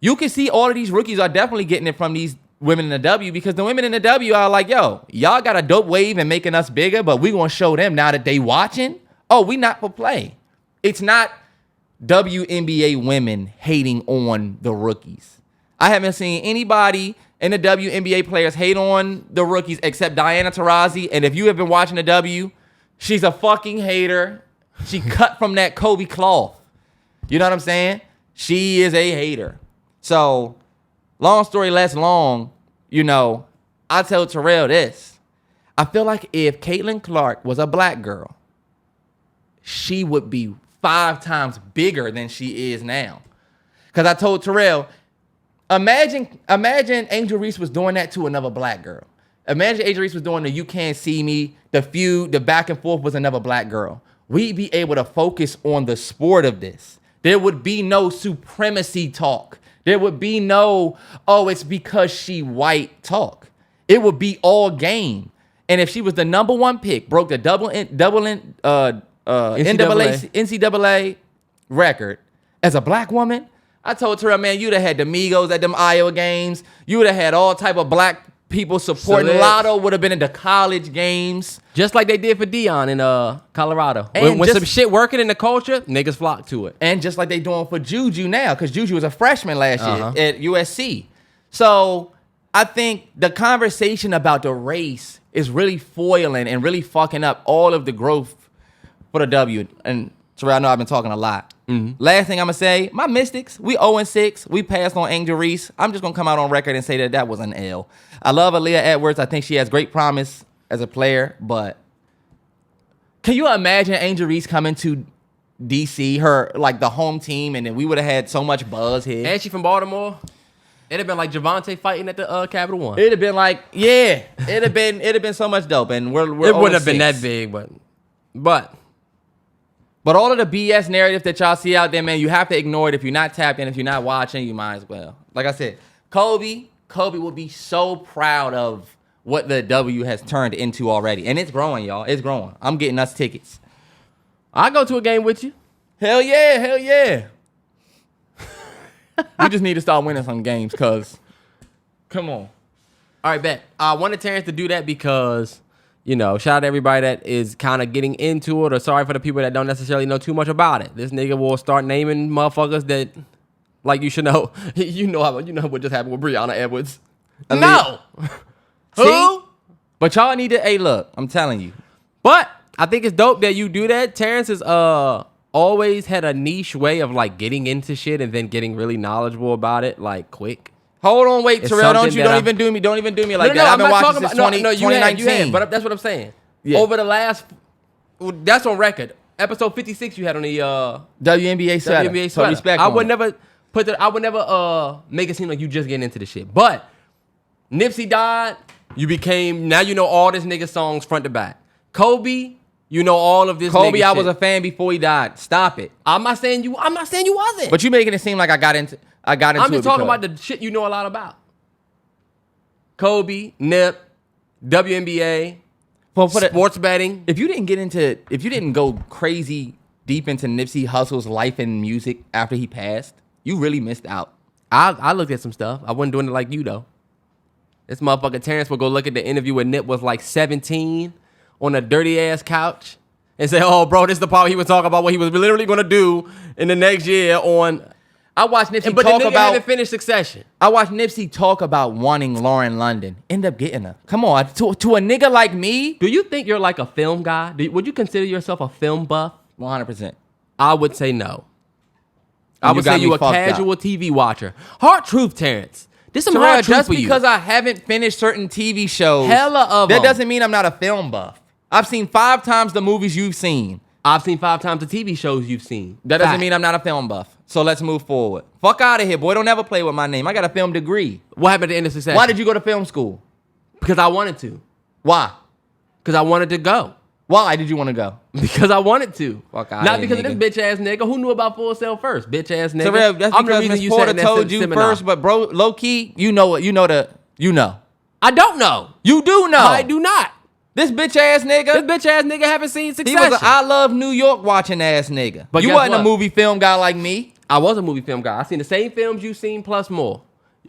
you can see all of these rookies are definitely getting it from these women in the W because the women in the W are like, yo, y'all got a dope wave and making us bigger, but we gonna show them now that they watching. Oh, we not for play. It's not WNBA women hating on the rookies. I haven't seen anybody in the WNBA players hate on the rookies except Diana Taurasi. And if you have been watching the W, she's a fucking hater. She cut from that Kobe cloth. You know what I'm saying? She is a hater. So, long story less long, I tell Terrell this. I feel like if Caitlin Clark was a black girl, she would be 5 times bigger than she is now. Because I told Terrell, Imagine Angel Reese was doing that to another black girl. Imagine Angel Reese was doing the You Can't See Me, the feud, the back and forth was another black girl. We'd be able to focus on the sport of this. There would be no supremacy talk. There would be no, oh, it's because she white talk. It would be all game. And if she was the number 1 pick, broke the NCAA record as a black woman, I told Terrell, man, you'd have had the Migos at them Iowa games. You would have had all type of black people supporting. Lotto would have been in the college games. Just like they did for Dion in Colorado. And when some shit working in the culture, niggas flock to it. And just like they doing for Juju now, because Juju was a freshman last year at USC. So I think the conversation about the race is really foiling and really fucking up all of the growth for the W. And Terrell, I know I've been talking a lot. Mm-hmm. Last thing I'm going to say, my Mystics, we 0-6. We passed on Angel Reese. I'm just going to come out on record and say that was an L. I love Aaliyah Edwards. I think she has great promise as a player, but can you imagine Angel Reese coming to DC, her, like, the home team, and then we would have had so much buzz here. And she from Baltimore. It'd have been like Javante fighting at the Capital One. It'd have been like, yeah, it'd have been so much dope, and we're it wouldn't have been that big, but all of the BS narratives that y'all see out there, man, you have to ignore it. If you're not tapped in, if you're not watching, you might as well. Like I said, Kobe would be so proud of what the W has turned into already. And it's growing, y'all. It's growing. I'm getting us tickets. I'll go to a game with you. Hell yeah. We just need to start winning some games, cuz. Come on. All right, bet. I wanted Terrance to do that because, shout out to everybody that is kind of getting into it, or sorry for the people that don't necessarily know too much about it. This nigga will start naming motherfuckers that Like you should know. You know what just happened with Breonna Edwards. Ali- No. See? Who? But y'all need to. Hey, look, I'm telling you. But I think it's dope that you do that. Terrance has always had a niche way of like getting into shit and then getting really knowledgeable about it like quick. Hold on, wait, It's Terrell. Don't something that even do me like No, that. I've I'm been not watching talking since about 2019. you have, but that's what I'm saying. Yeah. Over the last, that's on record. Episode 56 you had on the WNBA sweater. WNBA So sweater. respect. I on would it. never make it seem like you just getting into the shit. But Nipsey died, now you know all this nigga songs front to back. Kobe, you know all of this Kobe, nigga I shit. was a fan before he died. Stop it. I'm not saying you wasn't. But you making it seem like I got into I'm it just talking because- about the shit you know a lot about. Kobe, Nip, WNBA, Well, for the- sports betting. if you didn't go crazy deep into Nipsey Hussle's life and music after he passed, you really missed out. I looked at some stuff. I wasn't doing it like you though. This motherfucker Terrance will go look at the interview when Nip was like 17 on a dirty ass couch and say, "Oh, bro, this is the part he was talking about what he was literally gonna do in the next year on." I watched Nipsey But the talk nigga about. haven't finished Succession. I watched Nipsey talk about wanting Lauren London. End up getting her. Come on, to a nigga like me. Do you think you're like a film guy? Would you consider yourself a film buff? 100%. I would say no. I You would got say me you a fucked casual up. TV watcher. Hard truth, Terrance. This some Terrell, hard truth just for you. because I haven't finished certain TV shows, Hella of that them. doesn't mean I'm not a film buff. I've seen 5 times the movies you've seen. I've seen 5 times the TV shows you've seen. That doesn't Fact. mean I'm not a film buff. So let's move forward. Fuck out of here, boy. Don't ever play with my name. I got a film degree. What happened at the end of Succession? Why did you go to film school? Because I wanted to. Why? Because I wanted to go. Why did you want to go? Because I wanted to. Fuck outta Not here, because nigga. of this bitch ass nigga. Who knew about Full Sail first? Bitch ass nigga. Terrell, that's I'm the because reason Miss you Porter sat in that told you seminar. first, but bro, low key, you know what? You know. I don't know. You do know. I do not. This bitch ass nigga. This bitch ass nigga haven't seen He Succession. was an I Love New York watching ass nigga. But you guess wasn't a what? movie film guy like me. I was a movie film guy. I seen the same films you seen plus more.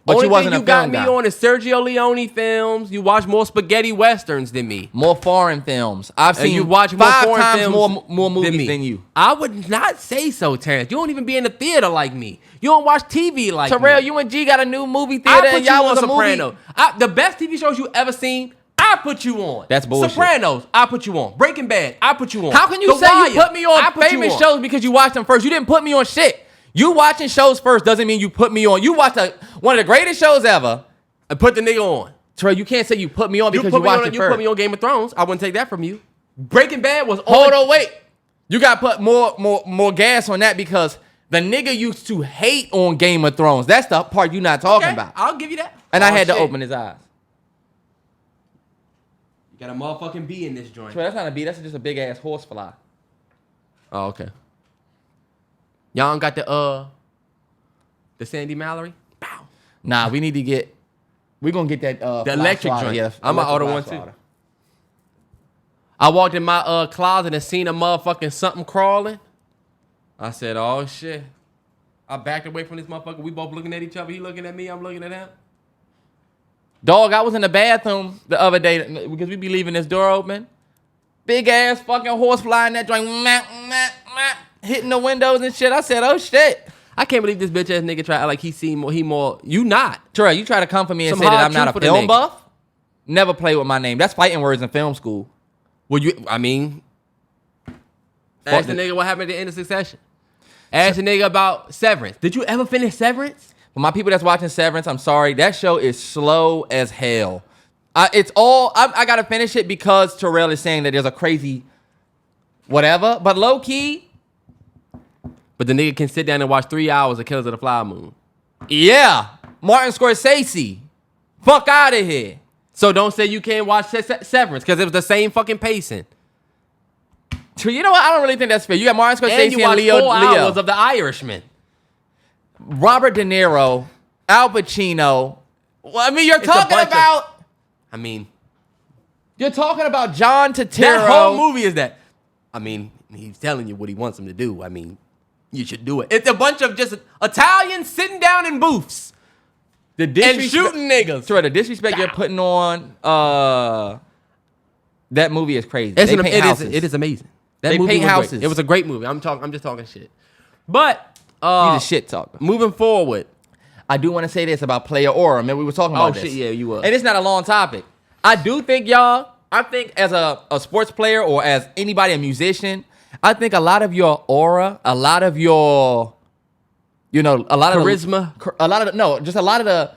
But Only you wasn't thing a you got film me guy. on is Sergio Leone films. You watch more spaghetti westerns than me. More foreign films. I've And seen you watch more 5 foreign times films more movies me. than you. I would not say so, Terrance. You don't even be in the theater like me. You don't watch TV like Terrell, me. you and G got a new movie theater I put and you y'all on was a Soprano. movie. The best TV shows you ever seen, I put you on. That's bullshit. Sopranos, I put you on. Breaking Bad, I put you on. How can you The say Wire, you put me on I put you famous on. shows because you watched them first? You didn't put me on shit. You watching shows first doesn't mean you put me on. You watched one of the greatest shows ever. And put the nigga on. Terrell, you can't say you put me on because you put me watched on, it you first. put me on Game of Thrones. I wouldn't take that from you. Breaking Bad was Hold on, wait. You got to put more gas on that because the nigga used to hate on Game of Thrones. That's the part you're not talking about. I'll give you that. And I Oh, had to shit. open his eyes. You got a motherfucking bee in this joint. Terrell, that's not a bee. That's just a big ass horse fly. Oh, okay. Y'all got the Sandy Mallory? Bow. Nah, we need to get. We're gonna get that The fly electric swatter. joint. Yeah, I'm gonna electric order fly one too. swatter. I walked in my closet and seen a motherfucking something crawling. I said, oh shit. I backed away from this motherfucker. We both looking at each other. He looking at me. I'm looking at him. Dog, I was in the bathroom the other day because we be leaving this door open. Big ass fucking horse fly in that joint, hitting the windows and shit. I said, oh shit. I can't believe this bitch ass nigga try like he more. You not. Terrell, you try to come for me and Some say that hard I'm not truth a for the film nigga. buff? Never play with my name. That's fighting words in film school. Well, ask the nigga what happened at the end of Succession. Ask the nigga about Severance. Did you ever finish Severance? For my people that's watching Severance, I'm sorry. That show is slow as hell. I gotta finish it because Terrell is saying that there's a crazy whatever. But low key, But the nigga can sit down and watch 3 hours of Killers of the Flower Moon. yeah. Martin Scorsese. Fuck out of here. So don't say you can't watch Severance because it was the same fucking pacing. You know what? I don't really think that's fair. You got Martin And Scorsese you and watched Leo. 4 hours of The Irishman. Robert De Niro, Al Pacino. Well, I mean, you're a talking bunch of- about. I mean, You're talking about John Turturro. that whole movie is that. I mean, he's telling you what he wants him to do. I mean, you should do it. It's a bunch of just Italians sitting down in booths The and disrespect, shooting niggas. Terrell, the disrespect you're putting on that movie is crazy. It's They an- paint it is- houses. it is amazing. That They movie paint was houses. great. It was a great movie. I'm just talking shit. But You just shit talker. Moving forward. I do want to say this about player aura. Man, we were talking about this. Oh, shit, yeah, you were. And it's not a long topic. I do think, y'all, as a sports player or as anybody, a musician, I think a lot of your aura, a lot of your, a lot of charisma, a lot of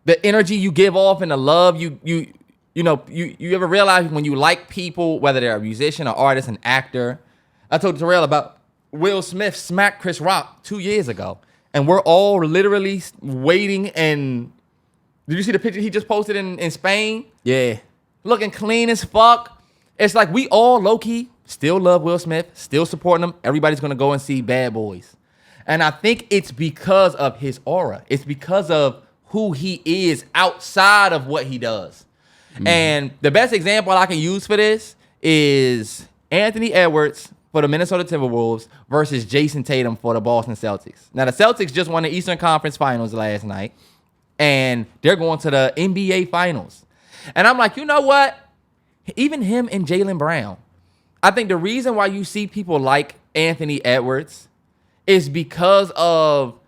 the energy you give off and the love you ever realize when you like people, whether they're a musician, an artist, an actor. I told Terrell about Will Smith smacked Chris Rock 2 years ago. And we're all literally waiting. And did you see the picture he just posted in Spain? Yeah. Looking clean as fuck. It's like we all low-key still love Will Smith, still supporting him. Everybody's going to go and see Bad Boys. And I think it's because of his aura. It's because of who he is outside of what he does. Mm-hmm. And the best example I can use for this is Anthony Edwards for the Minnesota Timberwolves versus Jason Tatum for the Boston Celtics. Now, the Celtics just won the Eastern Conference Finals last night, and they're going to the NBA Finals. And I'm like, you know what? Even him and Jaylen Brown, I think the reason why you see people like Anthony Edwards is because of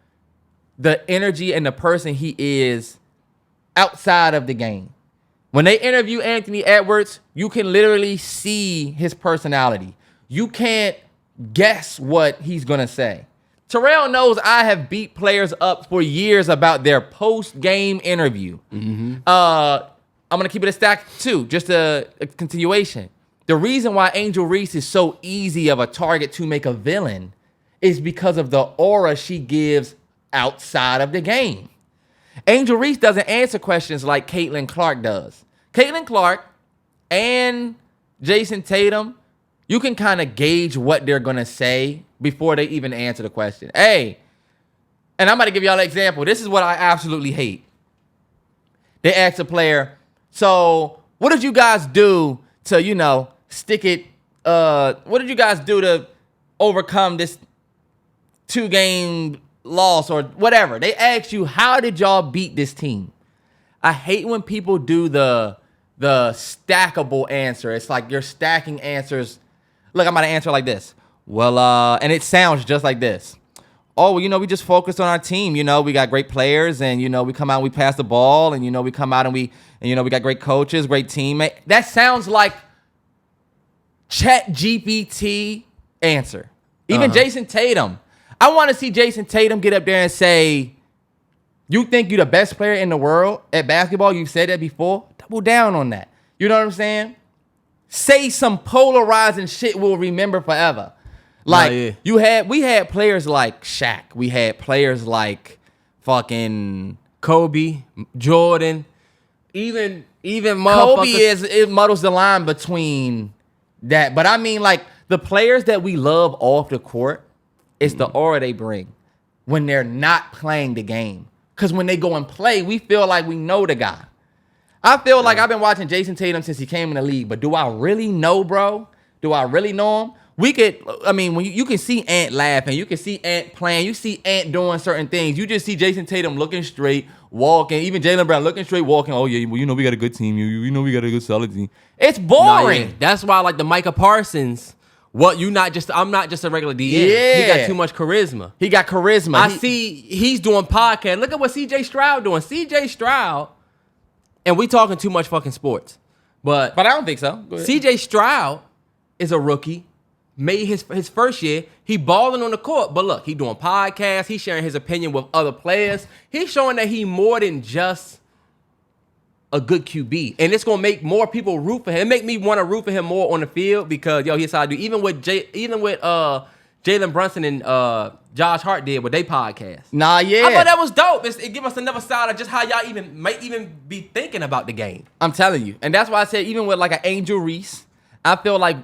the energy and the person he is outside of the game. When they interview Anthony Edwards, you can literally see his personality. You can't guess what he's going to say. Terrell knows I have beat players up for years about their post-game interview. Mm-hmm. I'm going to keep it a stack too, just a continuation. The reason why Angel Reese is so easy of a target to make a villain is because of the aura she gives outside of the game. Angel Reese doesn't answer questions like Caitlin Clark does. Caitlin Clark and Jason Tatum, you can kind of gauge what they're going to say before they even answer the question. Hey, and I'm about to give y'all an example. This is what I absolutely hate. They ask a player, so what did you guys do to, stick it? What did you guys do to overcome this 2-game loss or whatever? They ask you, how did y'all beat this team? I hate when people do the stackable answer. It's like you're stacking answers. Look, I'm about to answer like this. Well, and it sounds just like this. Oh, well, we just focused on our team. We got great players, and we come out and we pass the ball, and we come out and we got great coaches, great teammate. That sounds like ChatGPT answer. Even Jason Tatum. I want to see Jason Tatum get up there and say, you think you're the best player in the world at basketball? You've said that before. Double down on that. You know what I'm saying? Say some polarizing shit we'll remember forever. Like, we had players like Shaq. We had players like fucking Kobe, Jordan, even Kobe it muddles the line between that. But I mean, like, the players that we love off the court, it's the aura they bring when they're not playing the game. Because when they go and play, we feel like we know the guy. I feel like I've been watching Jason Tatum since he came in the league, but do I really know, bro? Do I really know him? When you can see Ant laughing, you can see Ant playing, you see Ant doing certain things. You just see Jason Tatum looking straight, walking, even Jaylen Brown looking straight, walking. Oh, yeah, well, we got a good team. We got a good solid team. It's boring. That's why, like, the Micah Parsons, I'm not just a regular DN. Yeah. He got too much charisma. He got charisma. I see he's doing podcasts. Look at what CJ Stroud doing. CJ Stroud, and we talking too much fucking sports. But I don't think so. CJ Stroud is a rookie. Made his first year. He balling on the court. But look, he doing podcasts. He's sharing his opinion with other players. He's showing that he more than just a good QB. And it's going to make more people root for him. It make me want to root for him more on the field because, here's how I do. Even with Jalen Brunson and Josh Hart did with their podcast. Nah, yeah. I thought that was dope. It give us another side of just how y'all might even be thinking about the game. I'm telling you. And that's why I said even with like an Angel Reese, I feel like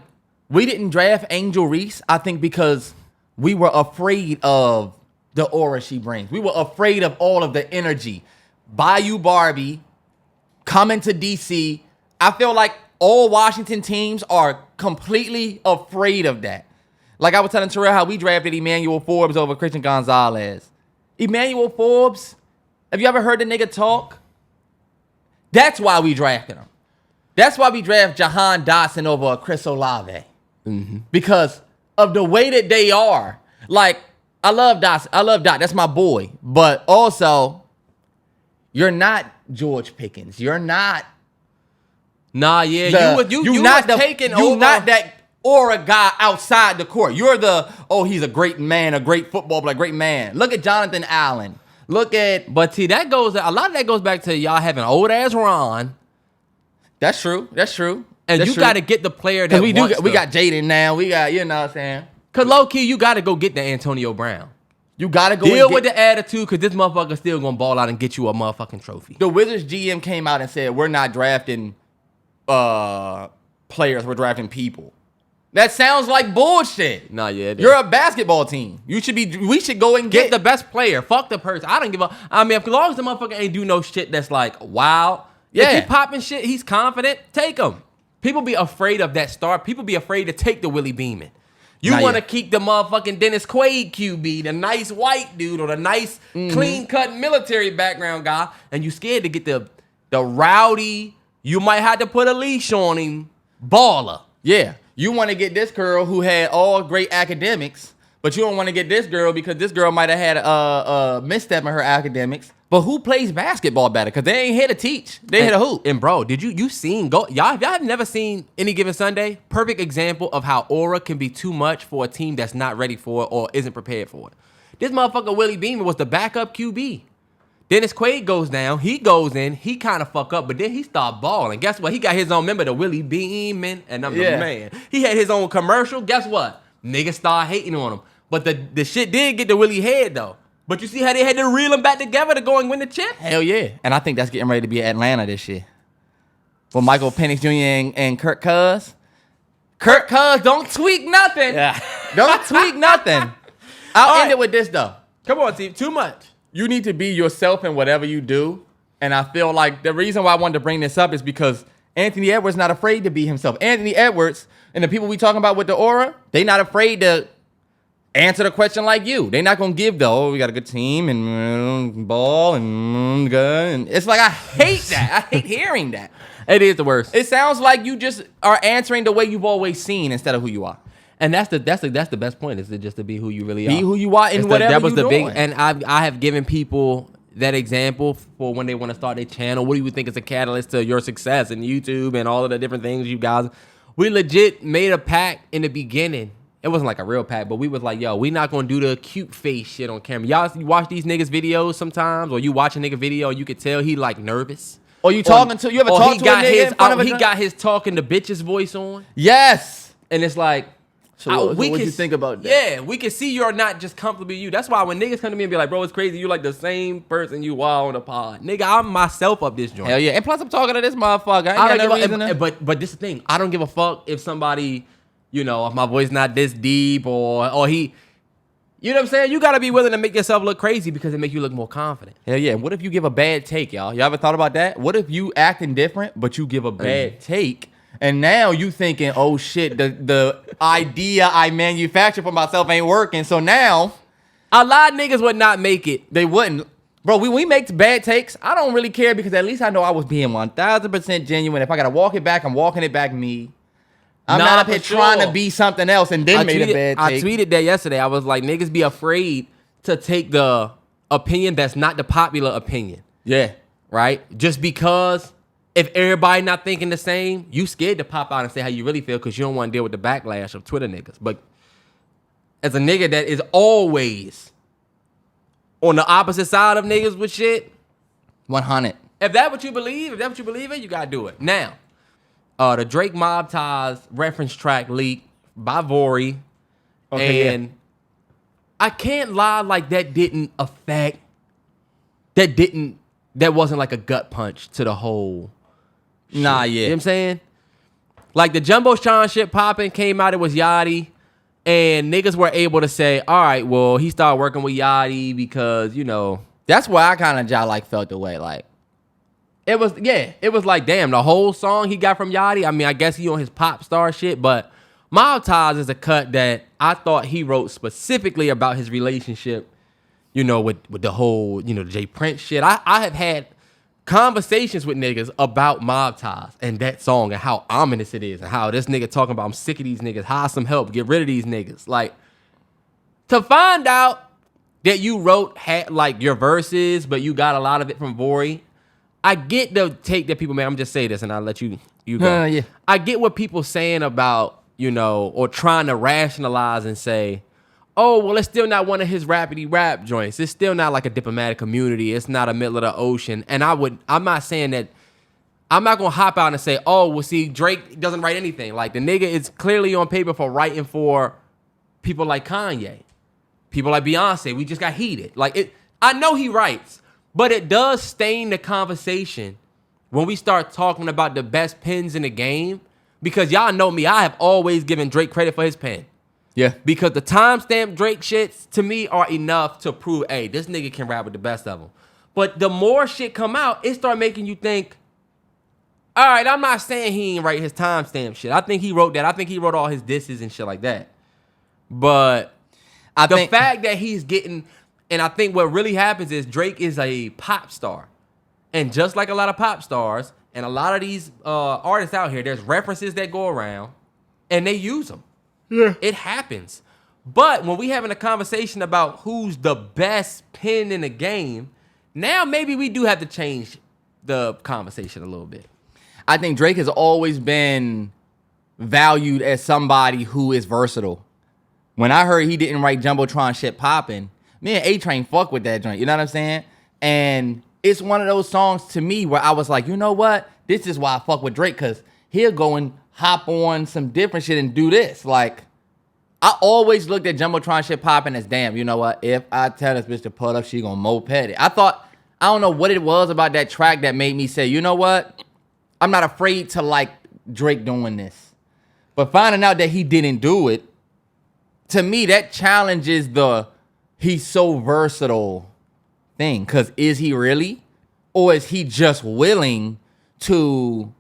we didn't draft Angel Reese, I think, because we were afraid of the aura she brings. We were afraid of all of the energy. Bayou Barbie, coming to DC. I feel like all Washington teams are completely afraid of that. Like I was telling Terrell how we drafted Emmanuel Forbes over Christian Gonzalez. Emmanuel Forbes, have you ever heard the nigga talk? That's why we drafted him. That's why we draft Jahan Dotson over Chris Olave. Mm-hmm. Because of the way that they are. Like, I love Doc. That's my boy. But also, you're not George Pickens. You're not. Nah, yeah, you not taking over. You're not that aura guy outside the court. You're he's a great man, a great football player, great man. Look at Jonathan Allen. But see, a lot of that goes back to y'all having old ass Ron. That's true. And you got to get the player that we got Jaden now. We got, you know what I'm saying? Because low key, you got to go get the Antonio Brown. You got to go deal with the attitude because this motherfucker still going to ball out and get you a motherfucking trophy. The Wizards GM came out and said, we're not drafting players, we're drafting people. That sounds like bullshit. Nah, yeah. You're a basketball team. We should go and get the best player. Fuck the person. I don't give a. I mean, as long as the motherfucker ain't do no shit that's like wild. Yeah. If he popping shit, he's confident. Take him. People be afraid of that star. People be afraid to take the Willie Beeman. You want to keep the motherfucking Dennis Quaid QB, the nice white dude or the nice clean-cut military background guy, and you scared to get the rowdy, you might have to put a leash on him, baller. Yeah. You want to get this girl who had all great academics, but you don't want to get this girl because this girl might have had a misstep in her academics. But who plays basketball better? Because they ain't here to teach. They here to hoop. And bro, did you seen y'all have never seen Any Given Sunday? Perfect example of how aura can be too much for a team that's not ready for it or isn't prepared for it. This motherfucker Willie Beeman was the backup QB. Dennis Quaid goes down. He goes in. He kind of fuck up, but then he start balling. Guess what? He got his own, remember the Willie Beeman, and I'm the man. He had his own commercial. Guess what? Niggas start hating on him. But the shit did get to Willie head, though. But you see how they had to reel them back together to go and win the chip? Hell yeah. And I think that's getting ready to be Atlanta this year. With Michael Penix Jr. and Kirk Cousins. Kirk Cousins, don't tweak nothing. Yeah. Don't tweak nothing. I'll end it with this, though. Come on, Steve. Too much. You need to be yourself in whatever you do. And I feel like the reason why I wanted to bring this up is because Anthony Edwards not afraid to be himself. Anthony Edwards and the people we talking about with the aura, they not afraid to answer the question like you. They not going to give we got a good team and ball and gun. And it's like, I hate that. I hate hearing that. It is the worst. It sounds like you just are answering the way you've always seen instead of who you are. And that's the best point, is just to be who you really are. Be who you are in whatever you're doing. And I have given people that example for when they want to start their channel. What do you think is a catalyst to your success in YouTube and all of the different things you guys? We legit made a pact in the beginning. It wasn't like a real pact, but we was like, yo, we not going to do the cute face shit on camera. Y'all watch these niggas videos sometimes, or you watch a nigga video and you can tell he like nervous. Or you ever talk to a nigga in front of he got his talking to bitches voice on. Yes. And it's like, so what you think about that? Yeah, we can see you're not just comfortably you. That's why when niggas come to me and be like, bro, it's crazy. You like the same person you are on the pod. Nigga, I'm myself up this joint. Hell yeah. And plus I'm talking to this motherfucker. I ain't got no reason but this is the thing. I don't give a fuck if somebody, if my voice not this deep or he, you know what I'm saying? You got to be willing to make yourself look crazy because it make you look more confident. Hell yeah. What if you give a bad take, y'all? Y'all ever thought about that? What if you acting different, but you give a bad take? And now you thinking, oh shit, the idea I manufactured for myself ain't working. So now, a lot of niggas would not make it. They wouldn't. Bro, when we make bad takes, I don't really care because at least I know I was being 1000% genuine. If I got to walk it back, I'm walking it back me. I'm not up here trying to be something else and then made a bad take. I tweeted that yesterday. I was like, niggas be afraid to take the opinion that's not the popular opinion. Yeah. Right? Just because if everybody not thinking the same, you scared to pop out and say how you really feel because you don't want to deal with the backlash of Twitter niggas. But as a nigga that is always on the opposite side of niggas with shit, 100. If that's what you believe in, you gotta do it. Now, the Drake Mob Ties reference track leaked by Vori. Okay, and I can't lie, like that didn't affect, that wasn't like a gut punch to the whole shit. Nah, yeah. You know what I'm saying? Like the Jumbotron shit popping, came out, it was Yachty. And niggas were able to say, all right, well, he started working with Yachty because, That's why I kind of felt the way. Like, it was like, damn, the whole song he got from Yachty. I mean, I guess he on his pop star shit, but Mob Ties is a cut that I thought he wrote specifically about his relationship, with the whole, the Jay Prince shit. I have had conversations with niggas about Mob Ties and that song and how ominous it is and how this nigga talking about, I'm sick of these niggas, hire some help, get rid of these niggas. Like, to find out that you wrote had like your verses, but you got a lot of it from Vori. I get the take that people make. I'm just saying this, and I'll let you go. Yeah. I get what people saying about, or trying to rationalize and say, oh, well, it's still not one of his rapidy rap joints. It's still not like a diplomatic community. It's not a middle of the ocean. And I'm not saying that. I'm not gonna hop out and say, oh, well, see, Drake doesn't write anything. Like the nigga is clearly on paper for writing for people like Kanye, people like Beyonce. We just got heated. Like it. I know he writes. But it does stain the conversation when we start talking about the best pens in the game. Because y'all know me, I have always given Drake credit for his pen. Yeah. Because the timestamp Drake shits, to me, are enough to prove, hey, this nigga can rap with the best of them. But the more shit come out, it start making you think, all right, I'm not saying he ain't write his timestamp shit. I think he wrote that. I think he wrote all his disses and shit like that. But the fact that he's getting... And I think what really happens is Drake is a pop star. And just like a lot of pop stars and a lot of these artists out here, there's references that go around and they use them. Yeah. It happens. But when we having a conversation about who's the best pen in the game, now maybe we do have to change the conversation a little bit. I think Drake has always been valued as somebody who is versatile. When I heard he didn't write Jumbotron shit poppin', me and A-Train fuck with that joint, you know what I'm saying? And it's one of those songs to me where I was like, you know what? This is why I fuck with Drake, because he'll go and hop on some different shit and do this. Like, I always looked at Jumbotron shit popping as, damn, you know what? If I tell this bitch to pull up, she gonna moped it. I don't know what it was about that track that made me say, you know what? I'm not afraid to like Drake doing this. But finding out that he didn't do it, to me, that challenges the... he's so versatile thing. Because is he really? Or is he just willing to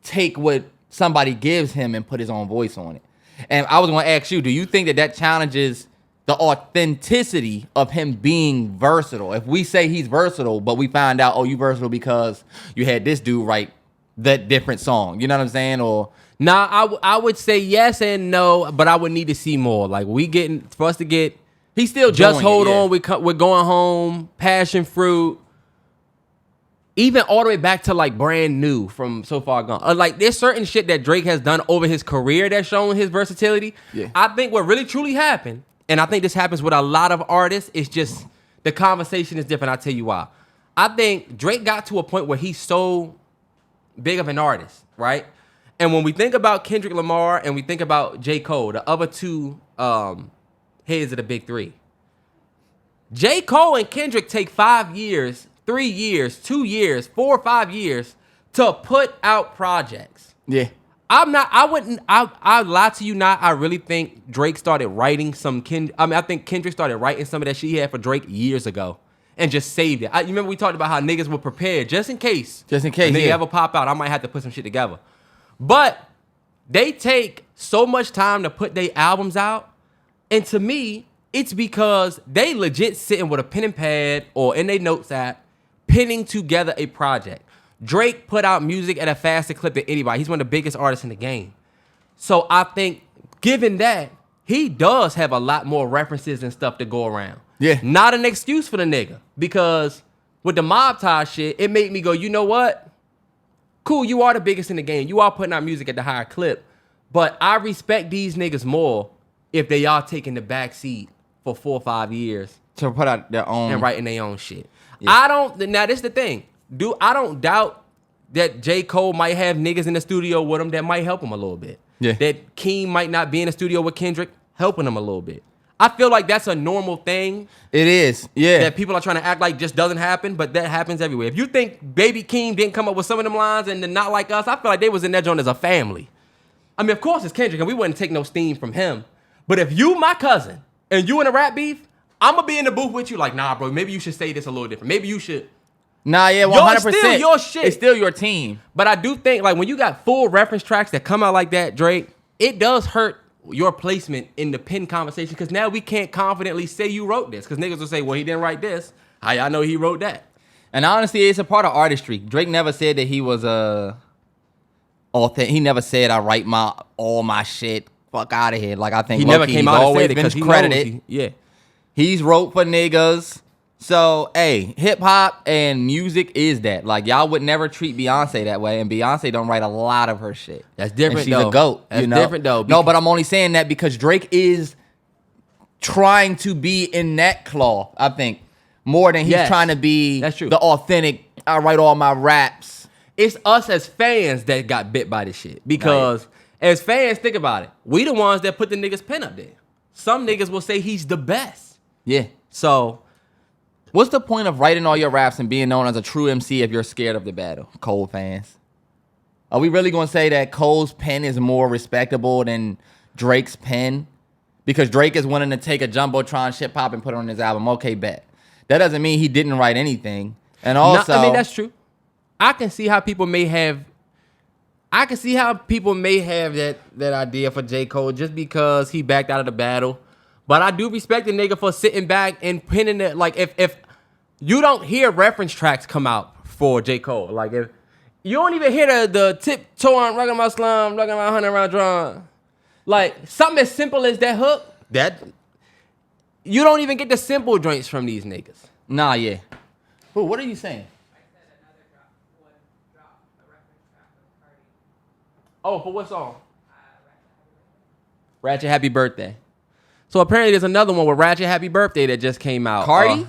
take what somebody gives him and put his own voice on it? And I was going to ask you, do you think that challenges the authenticity of him being versatile? If we say he's versatile, but we find out, oh, you versatile because you had this dude write that different song. You know what I'm saying? Or... Nah, I would say yes and no, but I would need to see more. Like, for us to get... He's still Just Hold it, yeah. On, we're Going Home, Passion Fruit, even all the way back to like Brand New from So Far Gone. Like there's certain shit that Drake has done over his career that's shown his versatility. Yeah. I think what really truly happened, and I think this happens with a lot of artists, is just the conversation is different. I'll tell you why. I think Drake got to a point where he's so big of an artist, right? And when we think about Kendrick Lamar and we think about J. Cole, the other two heads of the big three. J. Cole and Kendrick take 5 years, 3 years, 2 years, 4 or 5 years to put out projects. Yeah. I lie to you not. I really think Drake started writing I think Kendrick started writing some of that shit he had for Drake years ago and just saved it. You remember we talked about how niggas were prepared just in case. Just in case, they ever pop out, I might have to put some shit together. But they take so much time to put their albums out. And to me, it's because they legit sitting with a pen and pad or in their notes app, pinning together a project. Drake put out music at a faster clip than anybody. He's one of the biggest artists in the game. So I think, given that, he does have a lot more references and stuff to go around. Yeah. Not an excuse for the nigga. Because with the mob tie shit, it made me go, you know what? Cool, you are the biggest in the game. You are putting out music at the higher clip. But I respect these niggas more if they are taking the back seat for 4 or 5 years to put out their own and writing their own shit. Yeah. Now this is the thing. I don't doubt that J. Cole might have niggas in the studio with him that might help him a little bit. Yeah. That Keem might not be in the studio with Kendrick, helping him a little bit. I feel like that's a normal thing. It is, yeah. That people are trying to act like just doesn't happen, but that happens everywhere. If you think Baby Keem didn't come up with some of them lines and then Not Like Us, I feel like they was in that joint as a family. I mean, of course it's Kendrick, and we wouldn't take no steam from him. But if you my cousin and you in a rap beef, I'm gonna be in the booth with you like, nah, bro, maybe you should say this a little different. Maybe you should. Nah, yeah, 100%. It's still your shit. It's still your team. But I do think, like, when you got full reference tracks that come out like that, Drake, it does hurt your placement in the pen conversation, because now we can't confidently say you wrote this, because niggas will say, well, he didn't write this. How y'all know he wrote that? And honestly, it's a part of artistry. Drake never said that he was he never said I write all my shit. Fuck out of here. Like, I think he never came out and said it been because he credited. yeah. He's wrote for niggas. So, hey, hip-hop and music is that. Like, y'all would never treat Beyonce that way, and Beyonce don't write a lot of her shit. That's different, and she's though. a GOAT, That's you know? different, though. No, but I'm only saying that because Drake is trying to be in that claw, I think, more than he's trying to be that's true. The authentic, I write all my raps. It's us as fans that got bit by this shit. Because as fans, think about it. We the ones that put the nigga's pen up there. Some niggas will say he's the best. Yeah. So, what's the point of writing all your raps and being known as a true MC if you're scared of the battle, Cole fans? Are we really going to say that Cole's pen is more respectable than Drake's pen? Because Drake is wanting to take a Jumbotron shit pop and put it on his album. Okay, bet. That doesn't mean he didn't write anything. And also... I mean, that's true. I can see how people may have... that idea for J. Cole just because he backed out of the battle. But I do respect the nigga for sitting back and pinning it. Like, if you don't hear reference tracks come out for J. Cole, like, if you don't even hear the tiptoe on rocking my slum, rocking my 100 round drum. Like, something as simple as that hook, that you don't even get the simple joints from these niggas. Nah, yeah. Who, what are you saying? Oh, for what song? Ratchet Happy Birthday. So apparently there's another one with Ratchet Happy Birthday that just came out. Cardi?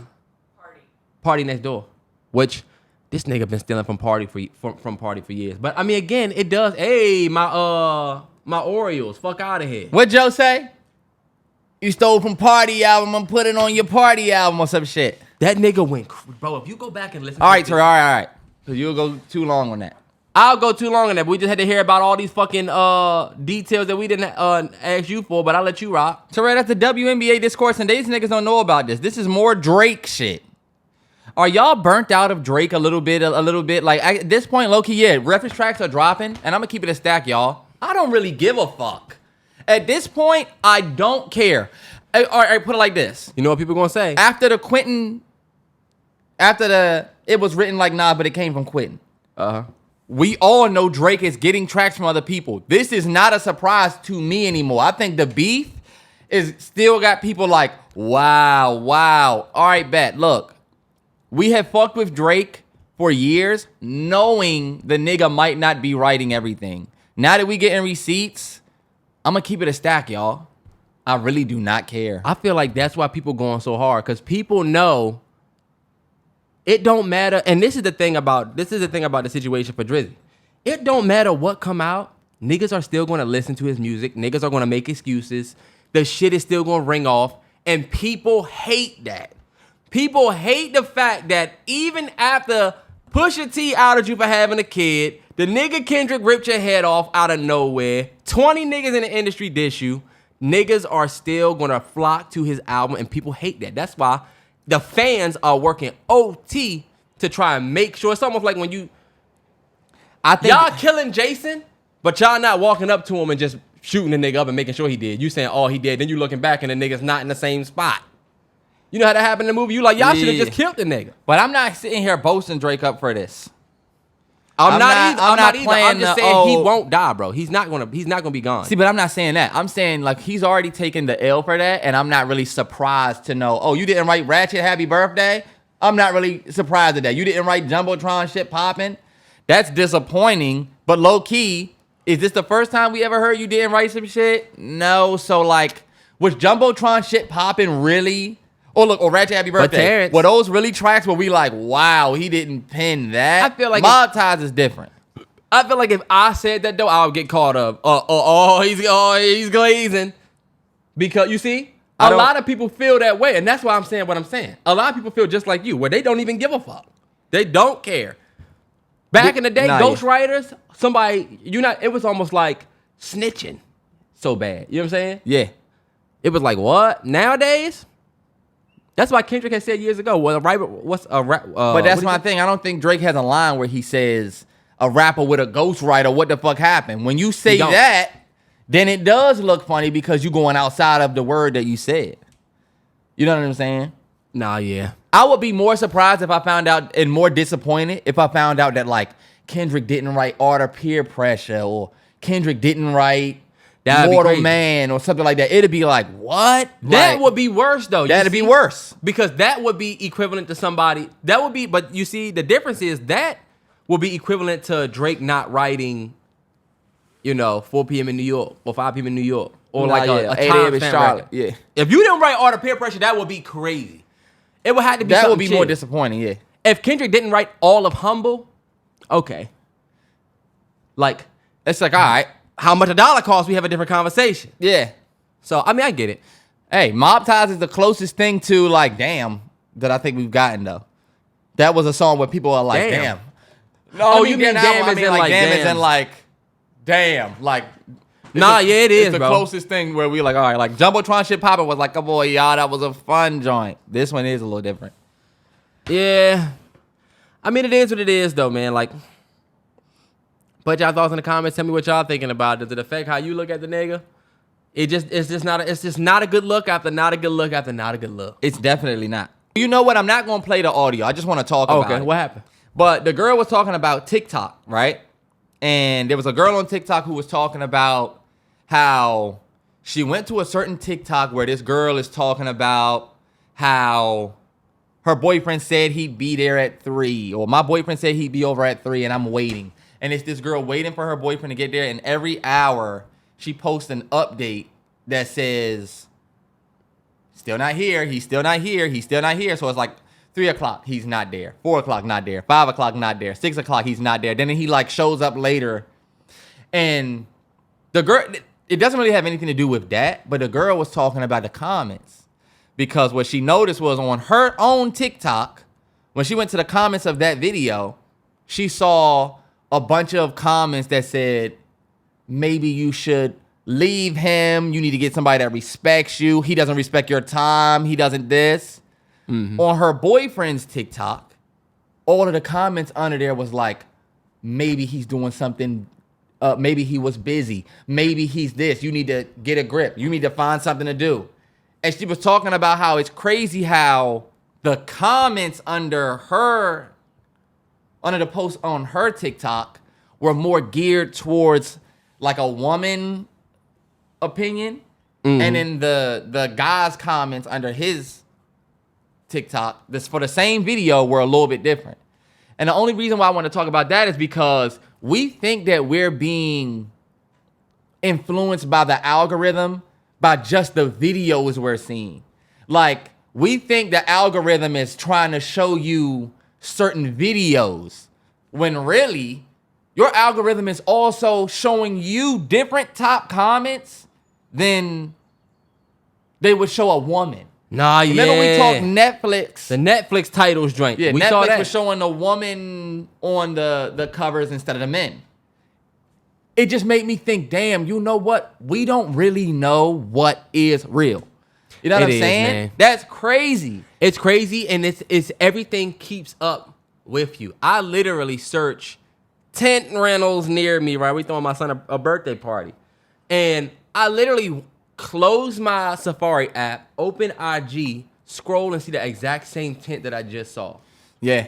Party Next Door. Which this nigga been stealing from Party for years. But I mean, again, it does. Hey, my Orioles, fuck out of here. What Joe say? You stole from Party album and put it on your Party album or some shit. That nigga went, bro. If you go back and listen. All right, Terrell. All right. Because you'll go too long on that. I'll go too long on that. But we just had to hear about all these fucking details that we didn't ask you for. But I'll let you rock. Terrell, that's the WNBA discourse, and these niggas don't know about this. This is more Drake shit. Are y'all burnt out of Drake a little bit? Like, at this point, low-key, yeah, reference tracks are dropping, and I'm going to keep it a stack, y'all. I don't really give a fuck. At this point, I don't care. All right, put it like this. You know what people going to say? It was written like nah, but it came from Quentin. Uh-huh. We all know Drake is getting tracks from other people. This is not a surprise to me anymore. I think the beef is still got people like, wow. All right, bet. Look, we have fucked with Drake for years, knowing the nigga might not be writing everything. Now that we getting receipts, I'm going to keep it a stack, y'all. I really do not care. I feel like that's why people going so hard, because people know it don't matter. And this is the thing about the situation for Drizzy. It don't matter what come out. Niggas are still going to listen to his music. Niggas are going to make excuses. The shit is still going to ring off. And people hate that. People hate the fact that even after Pusha T outed you for having a kid, the nigga Kendrick ripped your head off out of nowhere, 20 niggas in the industry diss you, niggas are still going to flock to his album, and people hate that. That's why the fans are working OT to try and make sure. It's almost like when y'all killing Jason, but y'all not walking up to him and just shooting the nigga up and making sure he did. You saying, oh, he did. Then you looking back and the nigga's not in the same spot. You know how that happened in the movie? You like, y'all should have just killed the nigga. But I'm not sitting here boasting Drake up for this. I'm not either. I'm just saying he oh, won't die, bro. He's not gonna be gone. See, but I'm not saying that. I'm saying like he's already taken the L for that, and I'm not really surprised to know, oh, you didn't write Ratchet Happy Birthday? I'm not really surprised at that. You didn't write Jumbotron shit popping? That's disappointing, but low key, is this the first time we ever heard you didn't write some shit? No, so like, was Jumbotron shit popping really? Oh, look, or Ratchet Happy Birthday. Were those really tracks where we like, wow, he didn't pen that? I feel like Mob Ties is different. I feel like if I said that though, I would get caught up. He's glazing. Because you see, a lot of people feel that way, and that's why I'm saying what I'm saying. A lot of people feel just like you, where they don't even give a fuck. They don't care. Back in the day, ghostwriters, it was almost like snitching so bad. You know what I'm saying? Yeah. It was like, what? Nowadays? That's why Kendrick had said years ago, but that's my thing. I don't think Drake has a line where he says a rapper with a ghostwriter, what the fuck happened? When you say that, then it does look funny because you're going outside of the word that you said. You know what I'm saying? Nah, yeah. I would be more surprised if I found out, and more disappointed if I found out that like Kendrick didn't write Art of Peer Pressure, or Kendrick didn't write Mortal Man or something like that. It'd be like, what? That Like, would be worse though. that'd be worse. Because that would be equivalent to somebody. That would be, but you see, the difference is that will be equivalent to Drake not writing, 4 p.m. in New York or 5 p.m. in New York. Or Nah, like yeah, a 8 a.m. time in stamp Charlotte. record. Yeah. If you didn't write Art of Peer Pressure, that would be crazy. It would have to be That would something be more chill. disappointing, yeah. If Kendrick didn't write all of Humble, okay. Like, It's like, all right. how much a dollar costs, we have a different conversation. Yeah. So, I mean, I get it. Hey, Mob Ties is the closest thing to like, damn, that I think we've gotten though. That was a song where people are like, damn. No, Oh, you mean damn I as mean in, like like, damn as damn. in like, damn. Like, Nah, yeah, it is, It's the bro. closest thing where we like, all right, like Jumbotron shit poppin' was like, oh boy, y'all, that was a fun joint. This one is a little different. Yeah. I mean, it is what it is, though, man. Like, put y'all thoughts in the comments. Tell me what y'all thinking about. Does it affect how you look at the nigga? It's just not a good look after not a good look after not a good look. It's definitely not. You know what? I'm not gonna play the audio. I just want to talk about it. Okay, what happened? But the girl was talking about TikTok, right? And there was a girl on TikTok who was talking about how she went to a certain TikTok where this girl is talking about how her boyfriend said he'd be there at 3, or my boyfriend said he'd be over at 3 and I'm waiting. And it's this girl waiting for her boyfriend to get there, and every hour she posts an update that says, still not here, he's still not here, he's still not here. So it's like 3 o'clock, he's not there. 4 o'clock, not there. 5 o'clock, not there. 6 o'clock, he's not there. Then he like shows up later. And the girl, it doesn't really have anything to do with that, but the girl was talking about the comments. Because what she noticed was on her own TikTok, when she went to the comments of that video, she saw a bunch of comments that said, maybe you should leave him. You need to get somebody that respects you. He doesn't respect your time. He doesn't this. Mm-hmm. On her boyfriend's TikTok, all of the comments under there was like, maybe he's doing something. Maybe he was busy. Maybe he's this. You need to get a grip. You need to find something to do. And she was talking about how it's crazy how the comments under the post on her TikTok were more geared towards like a woman opinion. Mm-hmm. And then the guy's comments under his TikTok, this for the same video, were a little bit different. And the only reason why I want to talk about that is because we think that we're being influenced by the algorithm by just the videos we're seeing. Like, we think the algorithm is trying to show you certain videos when really your algorithm is also showing you different top comments than they would show a woman. Nah, Remember we talked Netflix? The Netflix titles joint. Yeah, we Netflix saw that. was showing the woman on the covers instead of the men. It just made me think, damn, you know what? We don't really know what is real. You know what I'm saying? Man. That's crazy. It's crazy, and it's everything keeps up with you. I literally search tent rentals near me, right? We throwing my son a birthday party. And I literally close my Safari app, open IG, scroll and see the exact same tent that I just saw. Yeah.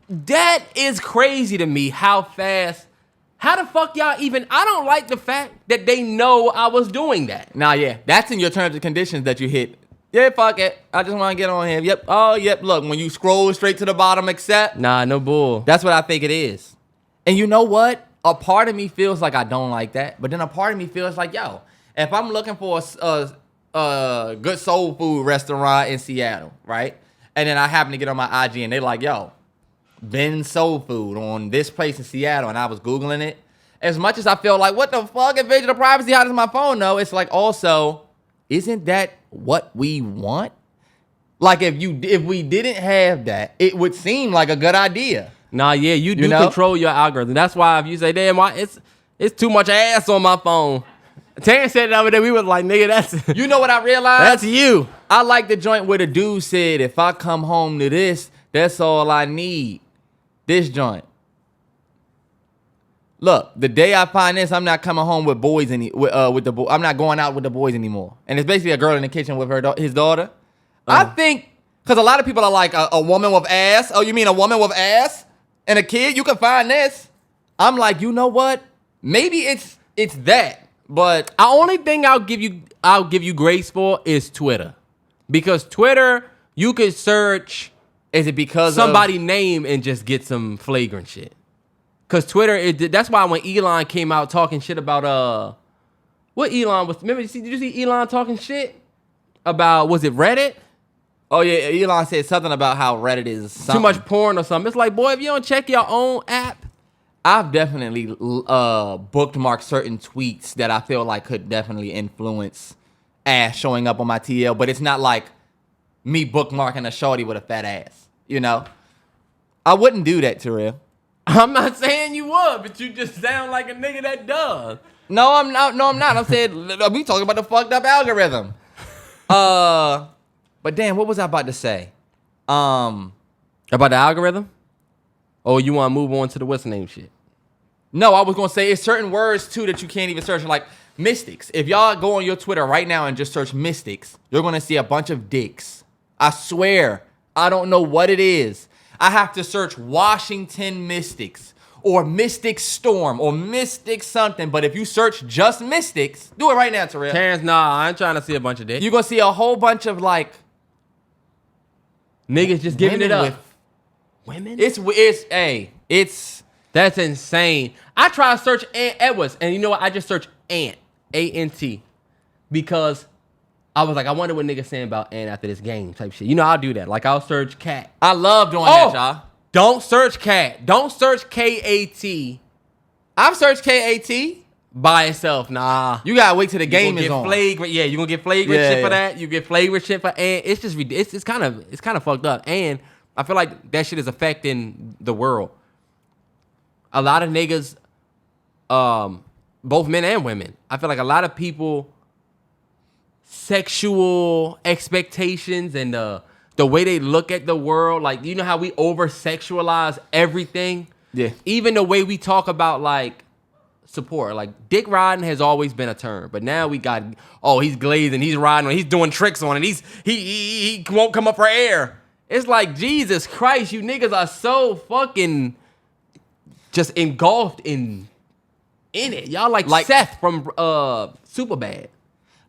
That is crazy to me, how fast. How the fuck y'all even... I don't like the fact that they know I was doing that. Nah, yeah. That's in your terms and conditions that you hit. Yeah, fuck it. I just want to get on here. Yep. Oh, yep. Look, when you scroll straight to the bottom, accept. Nah, no bull. That's what I think it is. And you know what? A part of me feels like I don't like that. But then a part of me feels like, yo, if I'm looking for a good soul food restaurant in Seattle, right? And then I happen to get on my IG and they're like, yo, Ben Soul Food on this place in Seattle, and I was Googling it. As much as I feel like, what the fuck, invasion of privacy, how does my phone know? It's like, also, isn't that what we want? Like, if we didn't have that, it would seem like a good idea. Nah, yeah, you do control your algorithm. That's why if you say, damn, it's too much ass on my phone. Terrance said it over there, we was like, nigga, that's... You know what I realized? That's you. I like the joint where the dude said, if I come home to this, that's all I need. This joint. Look, the day I find this, I'm not coming home with boys I'm not going out with the boys anymore. And it's basically a girl in the kitchen with his daughter. I think, because a lot of people are like, a woman with ass. Oh, you mean a woman with ass and a kid? You can find this. I'm like, you know what? Maybe it's that. But the only thing I'll give you grace for is Twitter, because Twitter you could search is it because somebody's name and just get some flagrant shit. Because Twitter, that's why when Elon came out talking shit about what Elon was. Remember, did you see Elon talking shit about, was it Reddit? Oh yeah, Elon said something about how Reddit is something. Too much porn or something. It's like, boy, if you don't check your own app. I've definitely bookmarked certain tweets that I feel like could definitely influence ass showing up on my TL, but it's not like me bookmarking a shorty with a fat ass, you know? I wouldn't do that, Terrell. I'm not saying you would, but you just sound like a nigga that does. No, I'm not. I'm saying we talking about the fucked up algorithm. But damn, what was I about to say? About the algorithm? Oh, you want to move on to the what's the name shit? No, I was gonna say it's certain words too that you can't even search, like mystics. If y'all go on your Twitter right now and just search mystics, you're gonna see a bunch of dicks. I swear, I don't know what it is. I have to search Washington Mystics or Mystic Storm or Mystic something. But if you search just Mystics, do it right now, Terrell. Terrance, nah, I ain't trying to see a bunch of dicks. You're gonna see a whole bunch of like niggas just giving it up. Women? It's that's insane. I try to search Ant Edwards, and you know what? I just searched Ant, A-N-T, because I was like, I wonder what niggas saying about Ant after this game type shit. You know, I'll do that. Like, I'll search Cat. I love doing that, y'all. Don't search Cat. Don't search K-A-T. I've searched K-A-T. By itself, nah. You gotta wait till the game is on. Flagrant, yeah, you gonna get flagrant shit for that. You get flagrant shit for Ant. It's just it's kind of fucked up. And I feel like that shit is affecting the world. A lot of niggas, both men and women, I feel like a lot of people, sexual expectations and the way they look at the world, like, you know how we over-sexualize everything? Yeah. Even the way we talk about, like, support. Like, dick riding has always been a term, but now we got, he's glazing, he's riding, he's doing tricks on it, he won't come up for air. It's like, Jesus Christ, you niggas are so fucking just engulfed in it. Y'all like Seth from Superbad.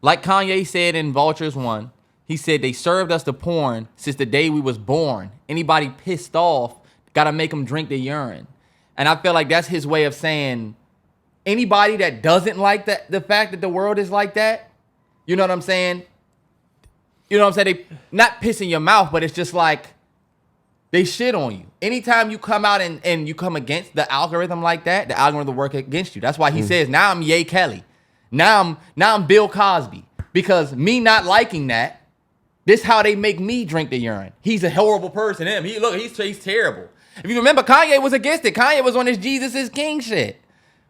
Like Kanye said in Vultures 1, he said they served us the porn since the day we was born. Anybody pissed off, gotta make them drink the urine. And I feel like that's his way of saying anybody that doesn't like that, the fact that the world is like that, you know what I'm saying? You know what I'm saying? They not pissing your mouth, but it's just like they shit on you. Anytime you come out and you come against the algorithm like that, the algorithm will work against you. That's why he says, now I'm Ye Kelly. Now I'm Bill Cosby. Because me not liking that, this how they make me drink the urine. He's a horrible person. He's terrible. If you remember, Kanye was against it. Kanye was on his Jesus is King shit.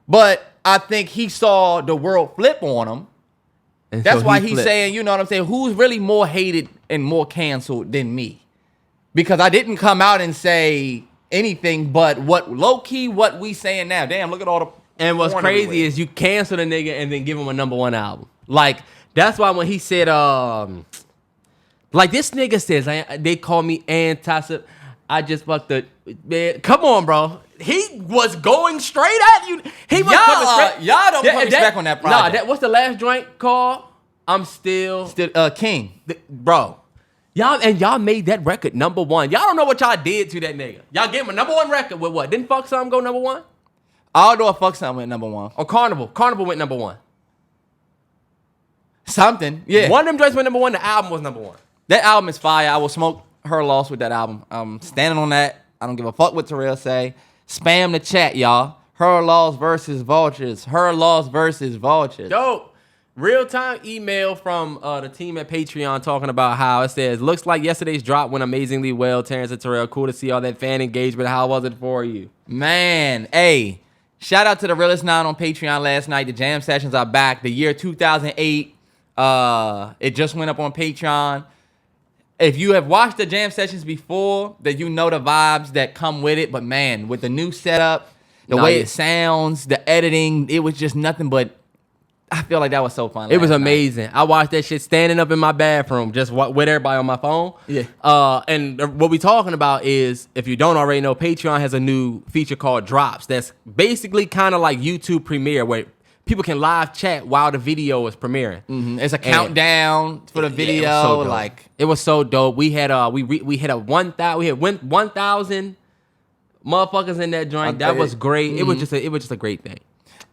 But I think he saw the world flip on him. And that's why he's saying, you know what I'm saying, who's really more hated and more canceled than me? Because I didn't come out and say anything but what low-key what we saying now. Damn, look at all the... And what's crazy is you cancel the nigga and then give him a #1 album. Like, that's why when he said, like this nigga says, they call me anti... I just fucked the... Man, come on, bro. He was going straight at you. He was coming straight... Y'all don't put respect on that project. Nah, what's the last joint called? I'm still King. Bro. Y'all made that record #1. Y'all don't know what y'all did to that nigga. Y'all gave him a #1 record with what? Didn't Fuck Something go #1? I don't know if Fuck Something went #1. Or Carnival. Carnival went #1. Something, yeah. One of them joints went #1. The album was #1. That album is fire. I will smoke her loss with that album. I'm standing on that. I don't give a fuck what Terrell say. Spam the chat, y'all. Her Laws versus Vultures. Her Laws versus Vultures. Dope. Real-time email from the team at Patreon talking about how it says, looks like yesterday's drop went amazingly well. Terrance and Terrell, cool to see all that fan engagement. How was it for you? Man, hey, shout out to the Realest 9 on Patreon last night. The jam sessions are back. The year 2008, it just went up on Patreon. If you have watched the jam sessions before, that you know the vibes that come with it. But man, with the new setup, the way it sounds, the editing, it was just nothing but... I feel like that was so fun. It was amazing. I watched that shit standing up in my bathroom, just with everybody on my phone. Yeah. And what we talking about is, if you don't already know, Patreon has a new feature called Drops. That's basically kind of like YouTube Premiere, where people can live chat while the video is premiering. It's a countdown for the video. It was so dope. Like it was so dope. We had we hit 1,000 motherfuckers in that joint. That was great. It was just a great thing.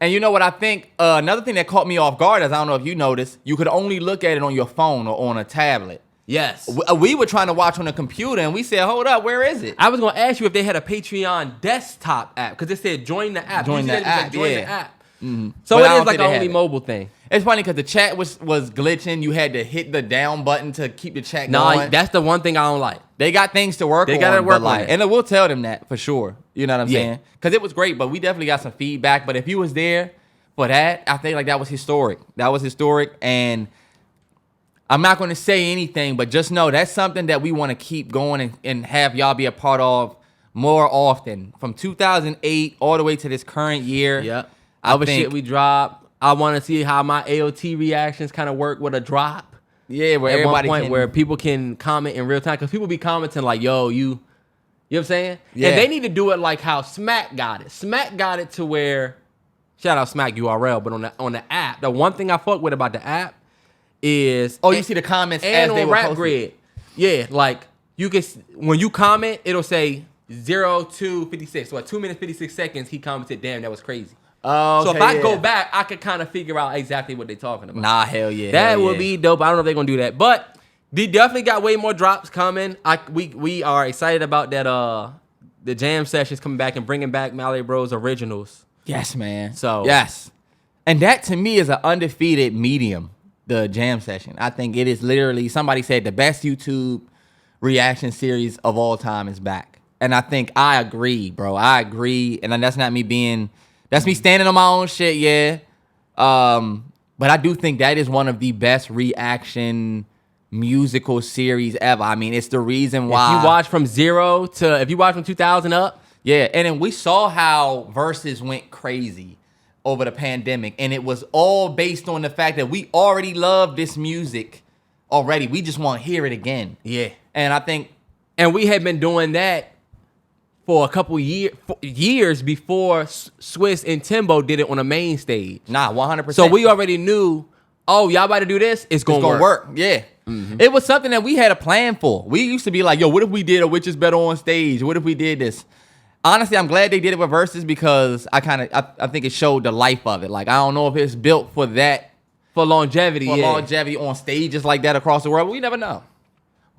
And you know what I think? Another thing that caught me off guard is, I don't know if you noticed, you could only look at it on your phone or on a tablet. Yes. We were trying to watch on a computer, and we said, hold up, where is it? I was going to ask you if they had a Patreon desktop app, because it said join the app. Join the app, join yeah. the app. Mm-hmm. So But I it don't is like think an they only have it. mobile thing. It's funny because the chat was glitching. You had to hit the down button to keep the chat No, going. that's the one thing I don't like. They got things to work on. They gotta work but on it. And we'll tell them that for sure. You know what I'm Yeah. saying? Because it was great, but we definitely got some feedback. But if you was there for that, I think like that was historic. That was historic. And I'm not going to say anything, but just know that's something that we want to keep going and have y'all be a part of more often. From 2008 all the way to this current year. Yep. I Other think, shit we drop. I want to see how my AOT reactions kind of work with a drop. yeah, where At everybody one point can, where people can comment in real time, because people be commenting like, yo, you know what I'm saying? Yeah. And they need to do it like how Smack got it. Smack got it to where, shout out Smack URL, but on the app, the one thing I fuck with about the app is, oh, you see the comments and as they on were Rap posted. Grid. Yeah, like you can, when you comment, it'll say 0256. So at 2 minutes 56 seconds, he commented, damn, that was crazy. Oh, So okay, if I yeah. go back, I could kind of figure out exactly what they're talking about. Nah, hell yeah. That hell would yeah. be dope. I don't know if they're gonna do that, but they definitely got way more drops coming. We are excited about that. The jam sessions coming back and bringing back Mallory Bros originals. Yes, man. So- yes, and that to me is an undefeated medium. The jam session. I think it is literally, somebody said, the best YouTube reaction series of all time is back, and I think I agree, bro. I agree, and that's not me being. That's me standing on my own shit, yeah. But I do think that is one of the best reaction musical series ever. I mean, it's the reason why. If you watch from 0 to, if you watch from 2000 up, Yeah, and then we saw how Versus went crazy over the pandemic, and it was all based on the fact that we already love this music already. We just want to hear it again. yeah. And I think, And we had been doing that for a couple years before Swiss and Timbo did it on a main stage. 100%. So we already knew, oh, y'all about to do this? It's it's gonna gonna work. work. Yeah. It was something that we had a plan for. We used to be like, yo, what if we did a Which Is Better on stage? What if we did this? Honestly, I'm glad they did it with Versus, because I think it showed the life of it. Like, I don't know if it's built for that, For longevity, for yeah. longevity on stages like that across the world. We never know.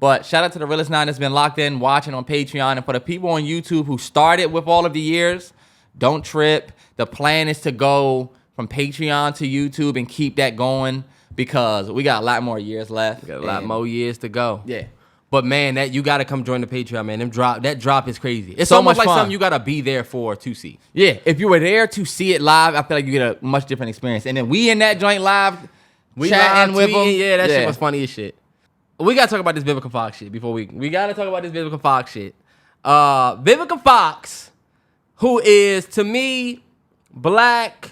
But shout out to the realest nine that's been locked in watching on Patreon. And for the people on YouTube who started with all of the years, don't trip. The plan is to go from Patreon to YouTube and keep that going, because we got a lot more years left. Got a lot And- more years to go. Yeah. But man, that you gotta come join the Patreon, man. That drop is crazy. It's So almost much like fun. something you gotta be there for to see. Yeah. If you were there to see it live, I feel like you get a much different experience. And then we in that joint live, We chatting live with them. tweeting, yeah, that shit was funny as shit. We gotta talk about this Vivica Fox shit before we gotta talk about this Vivica Fox shit. Vivica Fox, who is to me black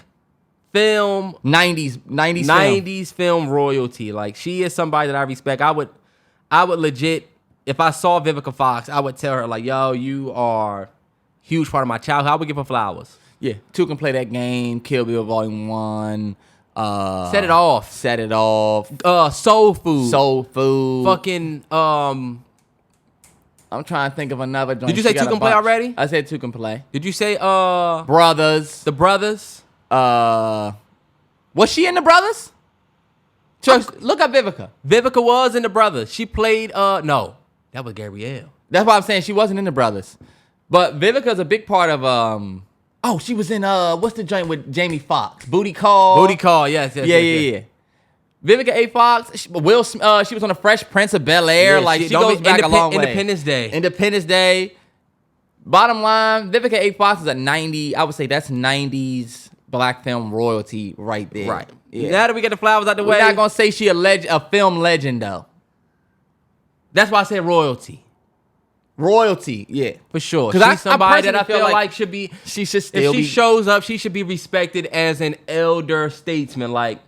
film 90s film. royalty. Like, she is somebody that I respect. I would legit, if I saw Vivica Fox, I would tell her like, yo, you are a huge part of my childhood. I would give her flowers. Yeah. Two can play that game. Kill Bill Volume 1. Set it off. Set it off. Soul Food. Soul Food. Fucking I'm trying to think of another joint. Did you say She got Two a Can Play bunch. already? I said Two Can Play. Did you say Brothers. The Brothers? Was she in The Brothers? Look up Vivica. Vivica was in The Brothers. She played no, that was Gabrielle. That's why I'm saying she wasn't in The Brothers. But Vivica's a big part of she was in what's the joint with Jamie Foxx? Booty Call. Booty Call, yes. Yeah. Vivica A. Fox, she was on the Fresh Prince of Bel-Air. Yeah, like, she- she goes back a long way. Independence Day. Independence Day. Bottom line, Vivica A. Fox is I would say that's 90s black film royalty right there. Right. Yeah. Now that we get the flowers out the way, We're not going to say she a film legend, though. that's why I said royalty. Royalty, yeah. For sure. 'Cause She's I somebody that I personally feel feel like should be, She should if still she be. shows up, she should be respected as an elder statesman. Like,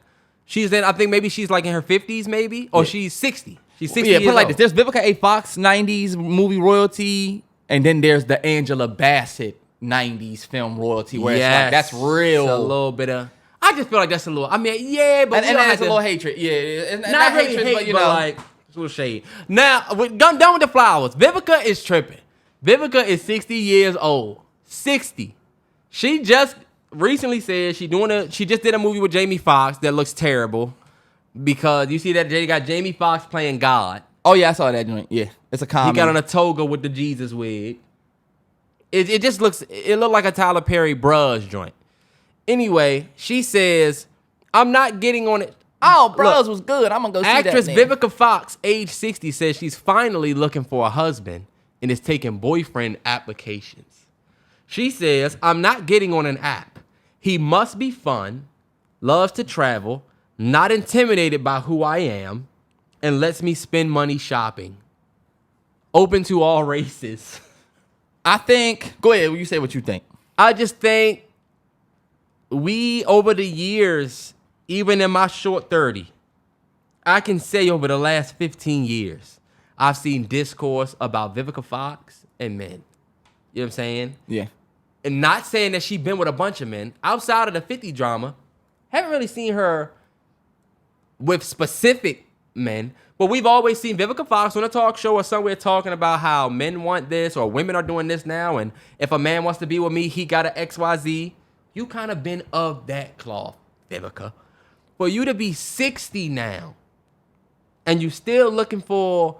she's in, I think maybe she's like in her 50s, maybe, or Yeah. she's 60. She's 60 Yeah, years put it like old. this. There's Vivica A. Fox 90s movie royalty, and then there's the Angela Bassett 90s film royalty, where it's like, that's real. It's a little bit of, I just feel like that's a little. I mean, yeah, but and that's a little hatred. Yeah, it's not really hatred, hate, but you but know, like it's a little shade. Now, we're done with the flowers. Vivica is tripping. Vivica is 60 years old. 60. She just recently said she just did a movie with Jamie Foxx that looks terrible because you see that they got Jamie Foxx playing God. Oh yeah, I saw that joint. Yeah, it's a comedy. He got on a toga with the Jesus wig. It just looks. It looked like a Tyler Perry Bros joint. Anyway, she says, "I'm not getting on it." Oh, Bros was good. I'm gonna go see that. Actress Vivica Fox, age 60, says she's finally looking for a husband and is taking boyfriend applications. She says, "I'm not getting on an app. He must be fun, loves to travel, not intimidated by who I am, and lets me spend money shopping. Open to all races." I think. Go ahead. You say what you think. I just think we, over the years, even in my short 30, I can say over the last 15 years, I've seen discourse about Vivica Fox and men. You know what I'm saying? Yeah. And not saying that she's been with a bunch of men. Outside of the 50 drama, haven't really seen her with specific men. But we've always seen Vivica Fox on a talk show or somewhere talking about how men want this or women are doing this now. And if a man wants to be with me, he got an XYZ. You kind of been of that cloth, Vivica. For you to be 60 now and you still looking for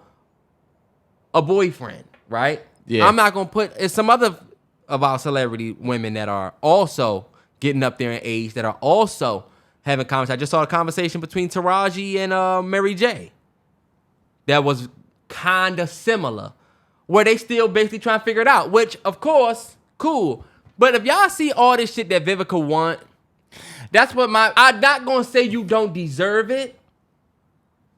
a boyfriend, right? Yeah. I'm not going to put... It's some other of our celebrity women that are also getting up there in age that are also having conversations. I just saw a conversation between Taraji and Mary J. That was kind of similar, where they still basically trying to figure it out, which, of course, cool. But if y'all see all this shit that Vivica want, that's what I'm not going to say you don't deserve it,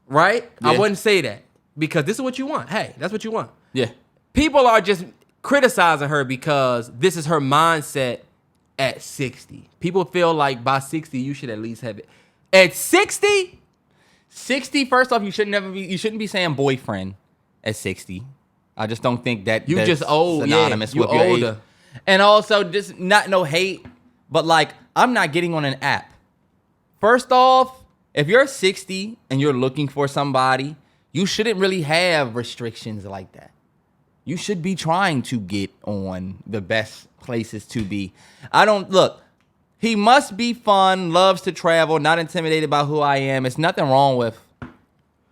right? Yeah. I wouldn't say that, because this is what you want. Hey, that's what you want. Yeah. People are just criticizing her because this is her mindset at 60. People feel like by 60, you should at least have it. At 60? 60, first off, you shouldn't be saying boyfriend at 60. I just don't think that you that's just old, synonymous with your older. age. And also, just not no hate, but like, I'm not getting on an app. First off, if you're 60 and you're looking for somebody, you shouldn't really have restrictions like that. You should be trying to get on the best places to be. He must be fun, loves to travel, not intimidated by who I am. It's nothing wrong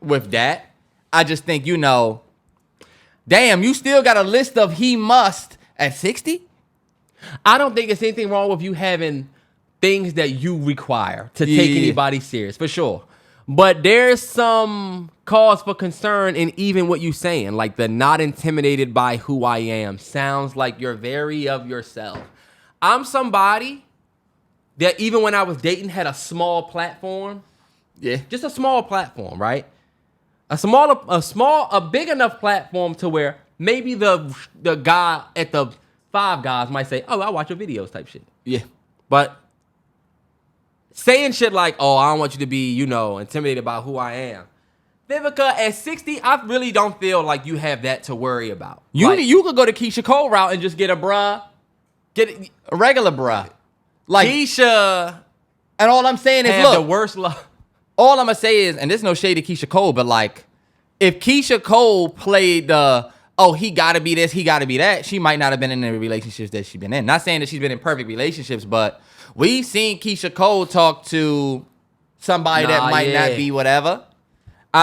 with that. I just think, damn, you still got a list of he must at 60? I don't think there's anything wrong with you having things that you require to take anybody serious, for sure. But there's some cause for concern in even what you're saying, like the not intimidated by who I am. Sounds like you're very of yourself. I'm somebody that even when I was dating had a small platform. Yeah. Just a small platform, right? A big enough platform to where maybe the guy at the Five Guys might say, "Oh, I watch your videos," type shit. Yeah. But saying shit like, "Oh, I don't want you to be, intimidated by who I am." Vivica, at 60, I really don't feel like you have that to worry about. You could go to Keisha Cole route and just get a bruh. Get a regular bruh. Like Keisha, and all I'm saying is, the worst love. All I'm gonna say is, and there's no shade to Keisha Cole, but like, if Keisha Cole played he gotta be this, he gotta be that, she might not have been in the relationships that she's been in. Not saying that she's been in perfect relationships, but we've seen Keisha Cole talk to somebody that might not be whatever.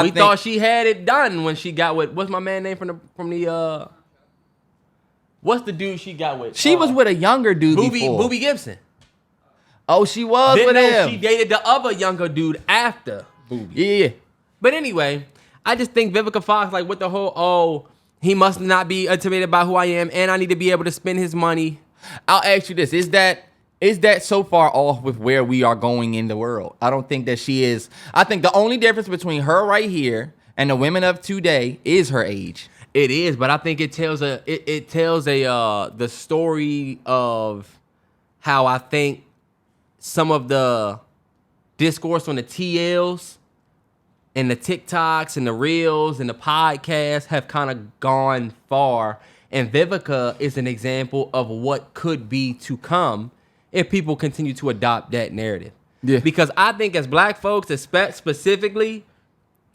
We thought she had it done when she got with, what's my man name from the what's the dude she got with? She was with a younger dude before. Booby Gibson. Oh, she was with him. She dated the other younger dude after Booby. Yeah. But anyway, I just think Vivica Fox, like with the whole, he must not be intimidated by who I am, and I need to be able to spend his money. I'll ask you this. Is that so far off with where we are going in the world? I don't think that she is. I think the only difference between her right here and the women of today is her age. It is, but I think it tells the story of how I think some of the discourse on the TLs and the TikToks and the Reels and the podcasts have kind of gone far. And Vivica is an example of what could be to come if people continue to adopt that narrative. Yeah. Because I think as black folks, specifically,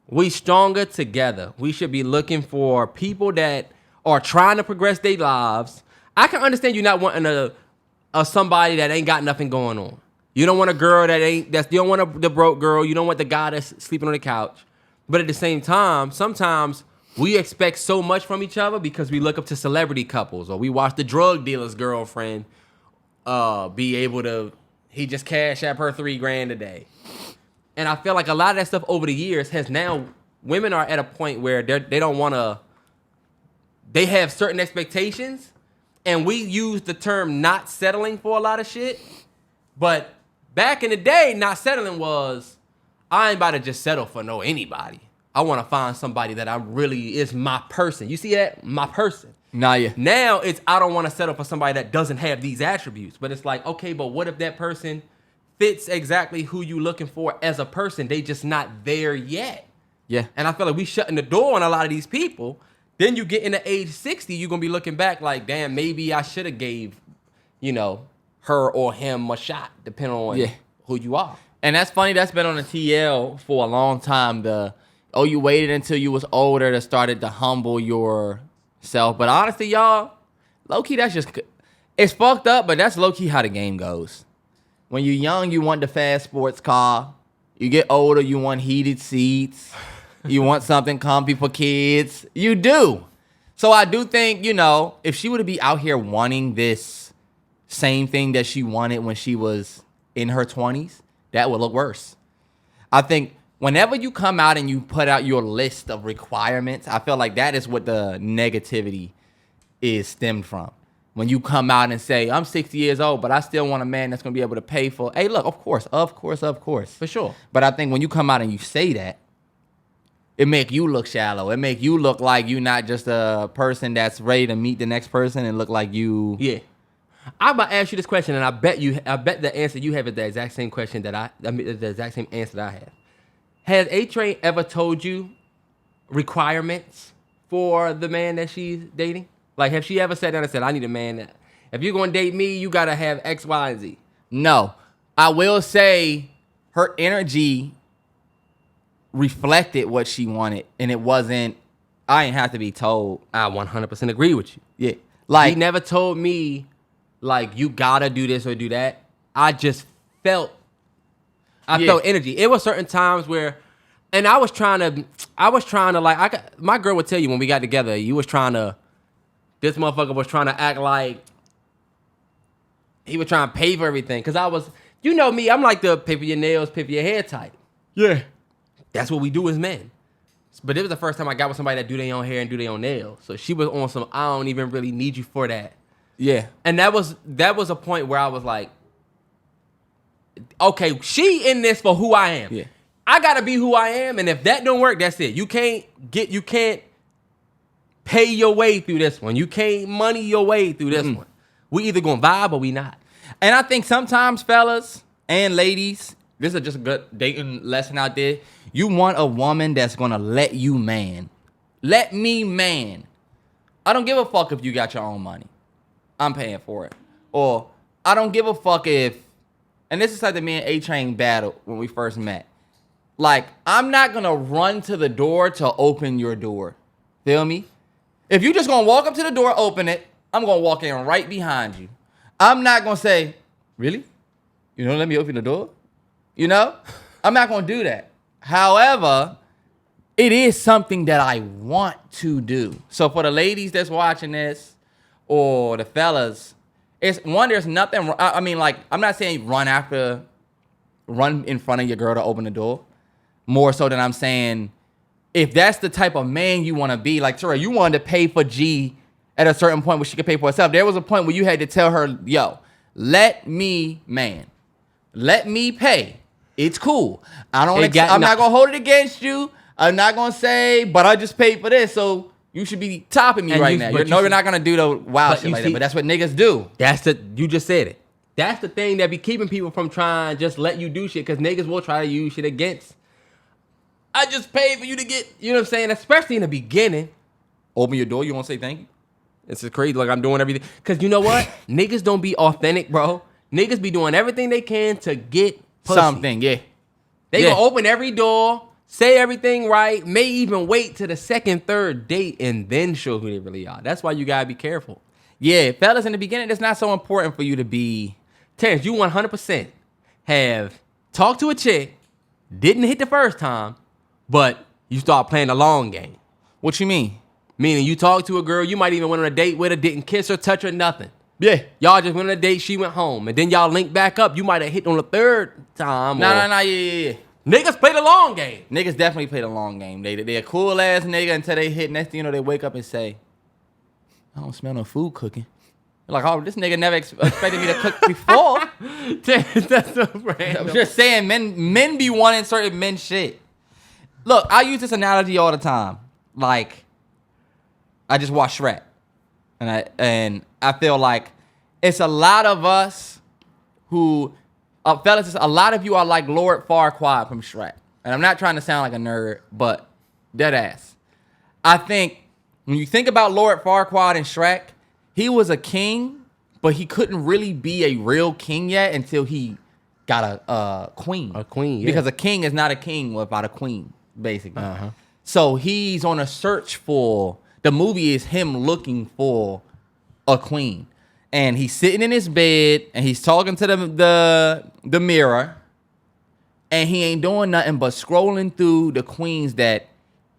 we stronger together. We should be looking for people that are trying to progress their lives. I can understand you not wanting a somebody that ain't got nothing going on. You don't want a girl you don't want the broke girl. You don't want the guy that's sleeping on the couch. But at the same time, sometimes we expect so much from each other because we look up to celebrity couples, or we watch the drug dealer's girlfriend be able to, he just cash out her $3,000 a day. And I feel like a lot of that stuff over the years has now, women are at a point where they don't want to, they have certain expectations, and we use the term not settling for a lot of shit. But back in the day, not settling was, I ain't about to just settle for anybody. I want to find somebody that I really is my person. You see that? My person. Nah, yeah. Now it's, I don't want to settle for somebody that doesn't have these attributes. But it's like, okay, but what if that person fits exactly who you looking for as a person? They just not there yet. Yeah. And I feel like we shutting the door on a lot of these people. Then you get into age 60, you're going to be looking back like, damn, maybe I should have gave, her or him a shot, depending on who you are. And that's funny. That's been on the TL for a long time. You waited until you was older to started to humble yourself. But honestly, y'all, low-key, that's just, it's fucked up, but that's low-key how the game goes. When you're young, you want the fast sports car. You get older, you want heated seats. You want something comfy for kids. You do. So I do think, if she were to be out here wanting this same thing that she wanted when she was in her 20s, that would look worse. I think whenever you come out and you put out your list of requirements, I feel like that is what the negativity is stemmed from. When you come out and say, I'm 60 years old, but I still want a man that's going to be able to pay for, hey, look, of course. For sure. But I think when you come out and you say that, it make you look shallow. It make you look like you're not just a person that's ready to meet the next person and look like you. Yeah. I'm about to ask you this question, and I bet the answer you have is the exact same question the exact same answer that I have. Has A-Train ever told you requirements for the man that she's dating? Like, have she ever sat down and said, I need a man that, if you're going to date me, you got to have X, Y, and Z? No. I will say her energy reflected what she wanted, and it wasn't, I ain't have to be told. I 100% agree with you. Yeah. Like, he never told me, like, you gotta do this or do that. I just felt energy. It was certain times where, and I was trying to like, my girl would tell you when we got together, this motherfucker was trying to act like he was trying to pay for everything. Cause I was, me, I'm like the pay for your nails, pay for your hair type. Yeah. That's what we do as men. But it was the first time I got with somebody that do their own hair and do their own nails. So she was on some, I don't even really need you for that. Yeah. And that was a point where I was like, okay, she in this for who I am. Yeah. I gotta be who I am, and if that don't work, that's it. You can't pay your way through this one. You can't money your way through this one. We either gonna vibe or we not. And I think sometimes, fellas and ladies, this is just a good dating lesson out there. You want a woman that's gonna let you man. Let me man. I don't give a fuck if you got your own money. I'm paying for it. Or I don't give a fuck if, and this is like the me and A-Train battle when we first met. Like, I'm not gonna run to the door to open your door. Feel me? If you just gonna walk up to the door, open it, I'm gonna walk in right behind you. I'm not gonna say, really? You don't let me open the door? I'm not gonna do that. However, it is something that I want to do. So for the ladies that's watching this, or the fellas, there's nothing, I mean, like, I'm not saying run in front of your girl to open the door. More so than I'm saying, if that's the type of man you want to be, like, Terrell, you wanted to pay for G at a certain point where she could pay for herself. There was a point where you had to tell her, yo, let me pay. It's cool. I'm not going to hold it against you. I'm not going to say, but I just paid for this, so you should be topping me right now. You're not going to do the wild shit like that, but that's what niggas do. You just said it. That's the thing that be keeping people from trying to just let you do shit, because niggas will try to use shit against. I just paid for you to get, you know what I'm saying? Especially in the beginning. Open your door, you won't say thank you? It's just crazy, like I'm doing everything. Because you know what? Niggas don't be authentic, bro. Niggas be doing everything they can to get pussy. something. Yeah. They gonna open every door, say everything right, may even wait to the second, third date, and then show who they really are. That's why you gotta be careful. Yeah, fellas, in the beginning, it's not so important for you to be. Terrance, you 100% have talked to a chick, didn't hit the first time, but you start playing the long game. What you mean? Meaning you talked to a girl, you might even went on a date with her, didn't kiss her, touch her, nothing. Yeah. Y'all just went on a date, she went home, and then y'all linked back up. You might have hit on the third time. Yeah. Niggas play the long game. Niggas definitely play the long game. They a cool ass nigga until they hit. Next thing you know, they wake up and say, I don't smell no food cooking. Like, oh, this nigga never expected me to cook before. That's so random. I'm just saying, men be wanting certain men shit. Look, I use this analogy all the time. Like, I just watched Shrek, and I feel like it's a lot of us who, fellas, a lot of you are like Lord Farquaad from Shrek. And I'm not trying to sound like a nerd, but dead ass. I think when you think about Lord Farquaad and Shrek, he was a king, but he couldn't really be a real king yet until he got a queen. A queen, yeah. Because a king is not a king without a queen, basically. Uh-huh. So he's on a search for, the movie is him looking for a queen. And he's sitting in his bed and he's talking to the mirror, and he ain't doing nothing but scrolling through the queens that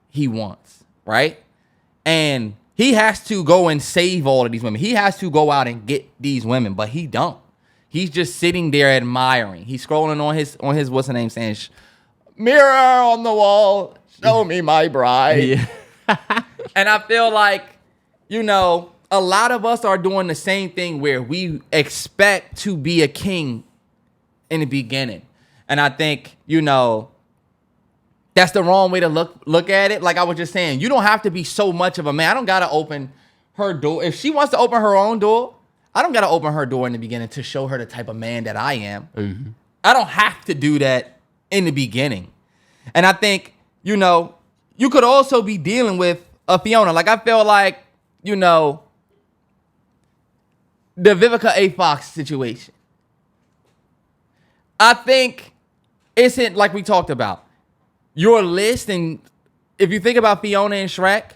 he wants, right? And he has to go and save all of these women. He has to go out and get these women, but he don't. He's just sitting there admiring. He's scrolling on his what's the name, saying, mirror on the wall, show me my bride. Yeah. And I feel like, you know, a lot of us are doing the same thing where we expect to be a king in the beginning. And I think, you know, that's the wrong way to look at it. Like I was just saying, you don't have to be so much of a man. I don't got to open her door. If she wants to open her own door, I don't got to open her door in the beginning to show her the type of man that I am. Mm-hmm. I don't have to do that in the beginning. And I think, you know, you could also be dealing with a Fiona. Like I feel like, you know, the Vivica Fox situation. I think it's like we talked about. Your list, and if you think about Fiona and Shrek,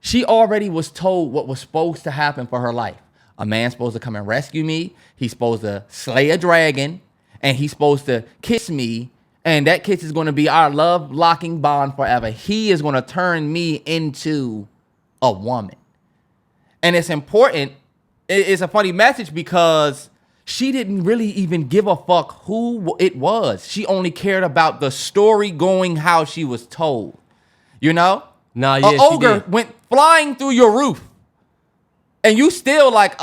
she already was told what was supposed to happen for her life. A man's supposed to come and rescue me. He's supposed to slay a dragon, and he's supposed to kiss me, and that kiss is going to be our love locking bond forever. He is going to turn me into a woman. And it's important. It's a funny message because she didn't really even give a fuck who it was. She only cared about the story going how she was told. You know? Nah, yeah, an ogre went flying through your roof. And you still like,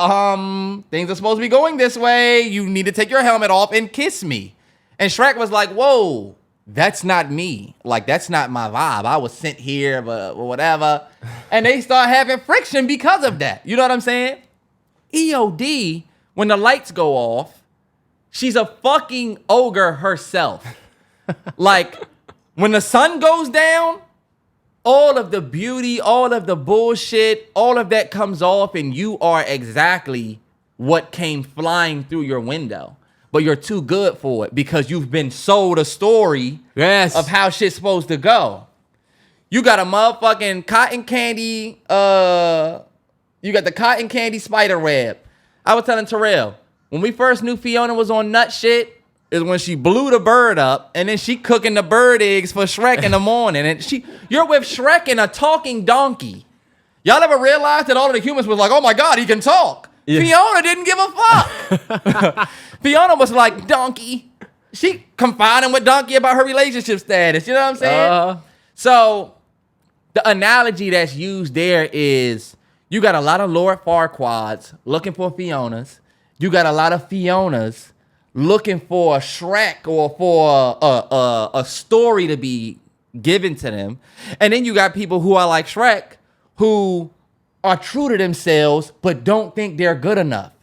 things are supposed to be going this way. You need to take your helmet off and kiss me. And Shrek was like, whoa, that's not me. Like, that's not my vibe. I was sent here, but whatever. And they start having friction because of that. You know what I'm saying? EOD, when the lights go off, she's a fucking ogre herself. Like, when the sun goes down, all of the beauty, all of the bullshit, all of that comes off, and you are exactly what came flying through your window. But you're too good for it because you've been sold a story of how shit's supposed to go. You got a motherfucking cotton candy, you got the cotton candy spider web. I was telling Terrell, when we first knew Fiona was on nut shit, is when she blew the bird up, and then she cooking the bird eggs for Shrek in the morning. And you're with Shrek and a talking donkey. Y'all ever realized that all of the humans was like, oh my God, he can talk. Yeah. Fiona didn't give a fuck. Fiona was like, donkey. She confiding with donkey about her relationship status. You know what I'm saying? So the analogy that's used there is you got a lot of Lord Farquaads looking for Fionas. You got a lot of Fionas looking for a Shrek or for a story to be given to them. And then you got people who are like Shrek who are true to themselves but don't think they're good enough.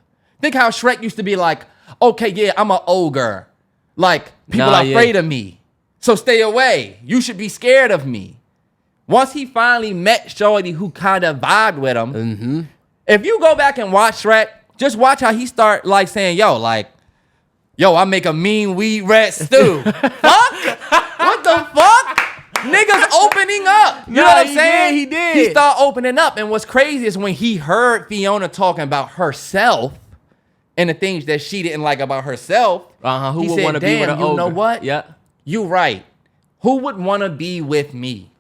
Think how Shrek used to be like, okay, yeah, I'm an ogre. Like, people are afraid of me. So stay away. You should be scared of me. Once he finally met Shorty who kind of vibed with him, if you go back and watch Shrek, just watch how he start like saying, yo, like, Yo, I make a mean weed rat stew. Fuck? What the fuck? Niggas opening up. You know what I'm saying? He did. He started opening up. And what's crazy is when he heard Fiona talking about herself and the things that she didn't like about herself. Who he would said, want to be with an ogre? You know what? Yeah. You right. Who would want to be with me?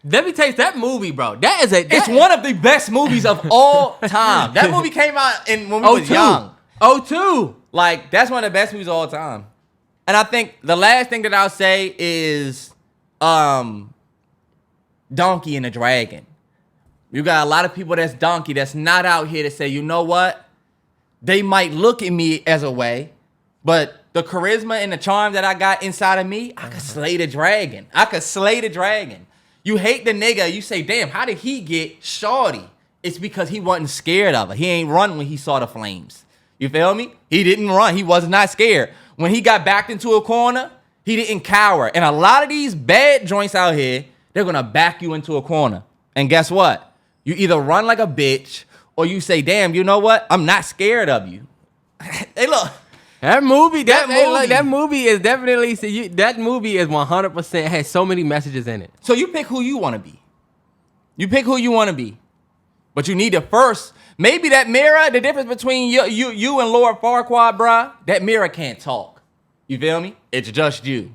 Let me tell you, that movie, bro. It's one of the best movies of all time. That movie came out when we was young. 02. Like, that's one of the best movies of all time. And I think the last thing that I'll say is Donkey and the Dragon. You got a lot of people that's donkey that's not out here to say, you know what? They might look at me as a way, but the charisma and the charm that I got inside of me, I could slay the dragon. I could slay the dragon. You hate the nigga, you say, damn, how did he get shorty? It's because he wasn't scared of her. He ain't run when he saw the flames. You feel me? He didn't run. He was not scared. When he got backed into a corner, he didn't cower. And a lot of these bad joints out here, they're going to back you into a corner. And guess what? You either run like a bitch or you say, damn, you know what? I'm not scared of you. Hey, look. That movie is definitely, that movie is 100%, has so many messages in it. So you pick who you want to be. You pick who you want to be. But you need to first, maybe that mirror, the difference between you and Lord Farquaad, bruh, that mirror can't talk. You feel me? It's just you.